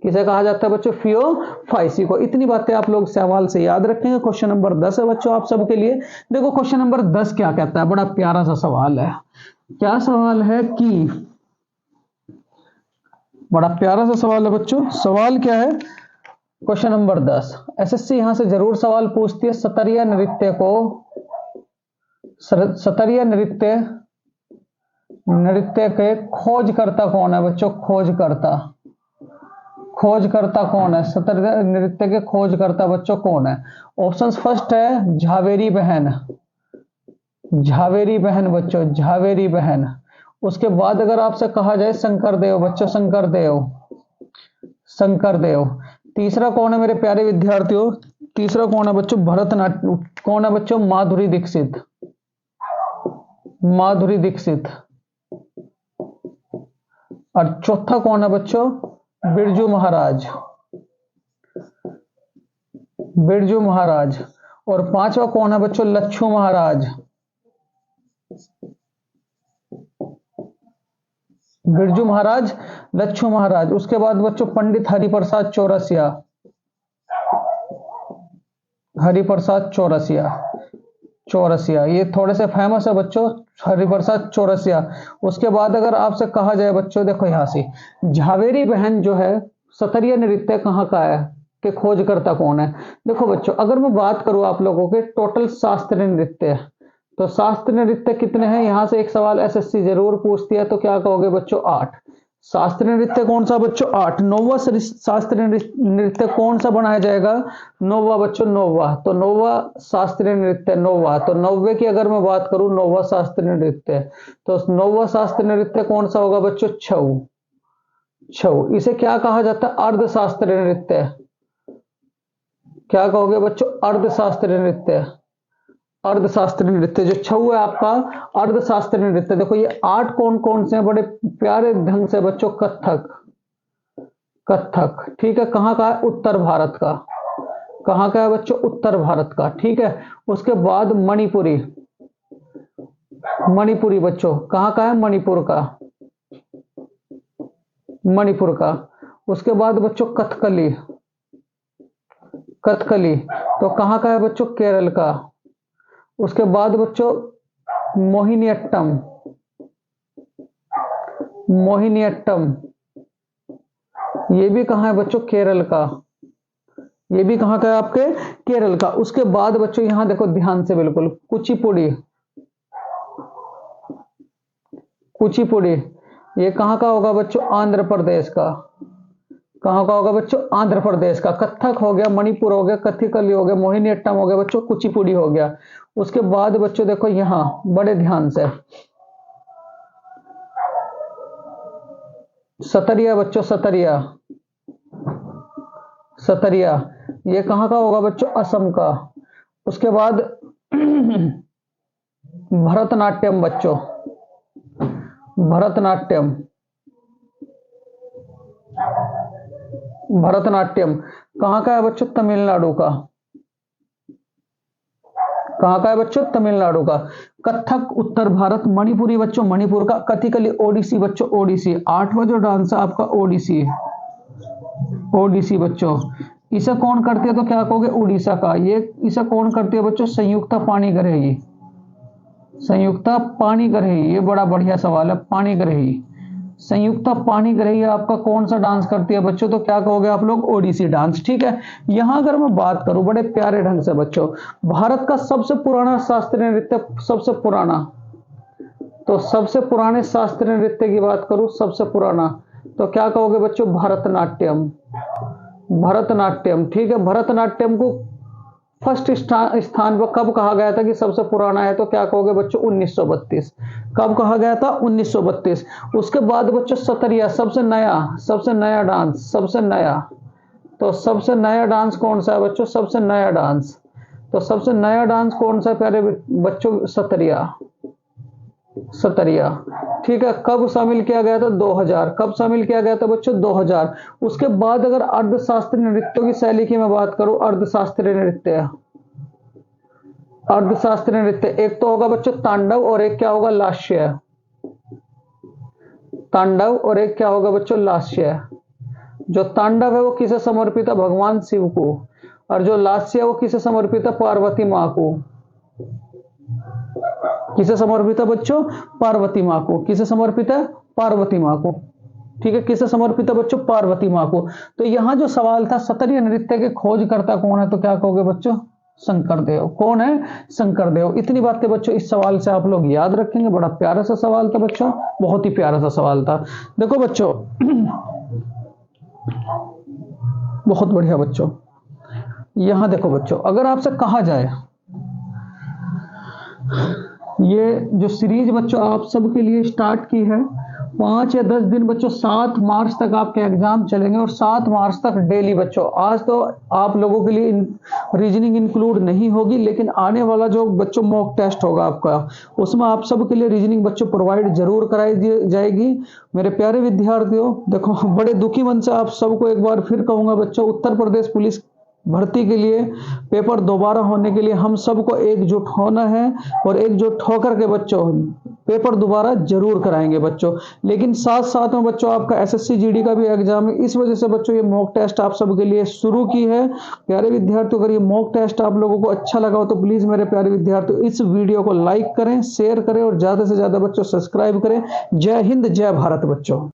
किसे कहा जाता है बच्चों, फियोफाइसी को। इतनी बातें आप लोग सवाल से याद रखेंगे। क्वेश्चन नंबर 10 है बच्चों आप सबके लिए। देखो क्वेश्चन नंबर 10 क्या कहता है, बड़ा प्यारा सा सवाल है। क्या सवाल है कि, बड़ा प्यारा सा सवाल है बच्चों। सवाल क्या है, क्वेश्चन नंबर 10 एसएससी यहां से जरूर सवाल पूछती है। सतरिया नृत्य के खोजकर्ता कौन है बच्चों, खोजकर्ता कौन है, सतरिया नृत्य के खोजकर्ता बच्चों कौन है। ऑप्शंस फर्स्ट है झावेरी बहन बच्चों, झावेरी बहन। उसके बाद अगर आपसे कहा जाए शंकरदेव बच्चों, शंकरदेव। तीसरा कौन है मेरे प्यारे विद्यार्थियों, तीसरा कौन है बच्चों, भरतनाट्यम। कौन है बच्चों, माधुरी दीक्षित। और चौथा कौन है बच्चों, बिरजू महाराज। और पांचवा कौन है बच्चों, लच्छू महाराज। बिरजू महाराज, लच्छू महाराज। उसके बाद बच्चों पंडित हरिप्रसाद चौरसिया। ये थोड़े से फेमस है बच्चों, हरिप्रसाद चौरसिया। उसके बाद अगर आपसे कहा जाए बच्चों, देखो यहां से झावेरी बहन जो है, सतरिया नृत्य कहाँ का है के खोजकर्ता कौन है। देखो बच्चों अगर मैं बात करूं आप लोगों के टोटल शास्त्रीय नृत्य, तो शास्त्रीय नृत्य कितने हैं, यहां से एक सवाल एसएससी जरूर पूछती है, तो क्या कहोगे बच्चों, 8। शास्त्रीय नृत्य कौन सा बच्चों, 8। नौवा शास्त्रीय नृत्य कौन सा बनाया जाएगा, नौवा बच्चों, नौवा। तो नौवा शास्त्रीय नृत्य, नौवा। तो 90 की अगर मैं बात करूं नौवा शास्त्रीय नृत्य, तो नौवा शास्त्रीय नृत्य कौन सा होगा बच्चों, छऊ। इसे क्या कहा जाता है, अर्धशास्त्रीय नृत्य। क्या कहोगे बच्चों, अर्धशास्त्रीय नृत्य जो छऊ है आपका, अर्धशास्त्रीय नृत्य। देखो ये 8 कौन कौन से हैं, बड़े प्यारे ढंग से बच्चों, कथक। ठीक है, कहाँ का है, उत्तर भारत का। कहाँ का है बच्चों, उत्तर भारत का। ठीक है, उसके बाद मणिपुरी बच्चों, कहाँ का है, मणिपुर का। उसके बाद बच्चों कथकली, तो कहाँ का है बच्चों, केरल का। उसके बाद बच्चों मोहिनीअट्टम, ये भी कहाँ है बच्चों, केरल का। ये भी कहाँ का है आपके, केरल का। उसके बाद बच्चों यहां देखो ध्यान से बिल्कुल, कुचिपुड़ी, ये कहाँ का होगा बच्चों, आंध्र प्रदेश का। कहाँ का होगा बच्चों? आंध्र प्रदेश का। कथक हो गया, मणिपुर हो गया, कथकली हो गया, मोहिनीअट्टम हो गया बच्चों, कुचिपुड़ी हो गया। उसके बाद बच्चों देखो यहाँ बड़े ध्यान से, सतरिया बच्चों, सतरिया, सतरिया ये कहाँ का होगा बच्चों? असम का। उसके बाद भरतनाट्यम बच्चों, भरतनाट्यम, भरतनाट्यम कहाँ का है बच्चों? तमिलनाडु का। कहाँ का है बच्चों? तमिलनाडु का। कथक उत्तर भारत, मणिपुरी बच्चों मणिपुर का, कथकली ओडिसी बच्चों ओडिसी। आठवां जो डांस है आपका ओडिसी, ओडिसी बच्चों। इसे कौन करती है तो क्या कहोगे? उड़ीसा का। ये इसे कौन करती है बच्चों? संयुक्ता पाणिग्राही, संयुक्ता पाणिग्राही। ये बड़ा बढ़िया सवाल है, पाणिग्राही। संयुक्ता पाणिग्राही आपका कौन सा डांस करती है बच्चों? तो क्या कहोगे आप लोग? ओडिसी डांस। ठीक है। यहां अगर मैं बात करूं बड़े प्यारे ढंग से बच्चों, भारत का सबसे पुराना शास्त्रीय नृत्य, सबसे पुराना, तो सबसे पुराने शास्त्रीय नृत्य की बात करूं, सबसे पुराना, तो क्या कहोगे बच्चों? भरतनाट्यम, भरतनाट्यम। ठीक है। भरतनाट्यम को फर्स्ट स्थान पर कब कहा गया था कि सबसे पुराना है? तो क्या कहोगे बच्चों? 1932। कब कहा गया था? 1932। उसके बाद बच्चों सतरिया, सबसे नया, सबसे नया डांस, सबसे नया, तो सबसे नया डांस कौन सा है बच्चों? सबसे नया डांस, तो सबसे नया डांस कौन सा प्यारे बच्चों? सतरिया, सतरिया। ठीक है। कब शामिल किया गया था? 2000। कब शामिल किया गया था बच्चों? 2000। उसके बाद अगर अर्धशास्त्रीय नृत्यों की शैली की मैं बात करूं, अर्धशास्त्रीय नृत्य, अर्धशास्त्रीय नृत्य एक तो होगा बच्चों तांडव, और एक क्या होगा? लास्य। तांडव और एक क्या होगा बच्चों? लास्य। जो तांडव है वो किसे समर्पित है? भगवान शिव को। और जो लास्य है वो किसे समर्पित है? पार्वती माँ को। किसे समर्पित है बच्चों? पार्वती माँ को। किसे समर्पित है? पार्वती माँ को। ठीक है। किसे समर्पित है बच्चों? पार्वती माँ को। तो यहां जो सवाल था सतरीय नृत्य के खोजकर्ता कौन है, तो क्या कहोगे बच्चों? शंकरदेव। कौन है? शंकरदेव। इतनी बातें बच्चों इस सवाल से आप लोग याद रखेंगे। बड़ा प्यारा सा सवाल था बच्चों, बहुत ही प्यारा सा सवाल था। देखो बच्चों, बहुत बढ़िया बच्चों। यहां देखो बच्चों, अगर आपसे कहा जाए, ये जो सीरीज बच्चों आप सबके लिए स्टार्ट की है, 5 या 10 दिन बच्चों, 7 मार्च तक आपके एग्जाम चलेंगे, और 7 मार्च तक डेली बच्चों। आज तो आप लोगों के लिए रीजनिंग इंक्लूड नहीं होगी, लेकिन आने वाला जो बच्चों मॉक टेस्ट होगा आपका, उसमें आप सबके लिए रीजनिंग बच्चों प्रोवाइड जरूर कराई जाएगी। मेरे प्यारे विद्यार्थियों, देखो बड़े दुखी मन से आप सबको एक बार फिर कहूंगा बच्चों, उत्तर प्रदेश पुलिस भर्ती के लिए पेपर दोबारा होने के लिए हम सबको एकजुट होना है, और एकजुट होकर के बच्चों पेपर दोबारा जरूर कराएंगे बच्चों। लेकिन साथ साथ में बच्चों आपका एसएससी जीडी का भी एग्जाम है, इस वजह से बच्चों ये मॉक टेस्ट आप सबके लिए शुरू की है। प्यारे विद्यार्थियों, अगर ये मॉक टेस्ट आप लोगों को अच्छा लगा हो तो प्लीज मेरे प्यारे विद्यार्थियों इस वीडियो को लाइक करें, शेयर करें, और ज्यादा से ज्यादा बच्चों सब्सक्राइब करें। जय हिंद, जय भारत बच्चों।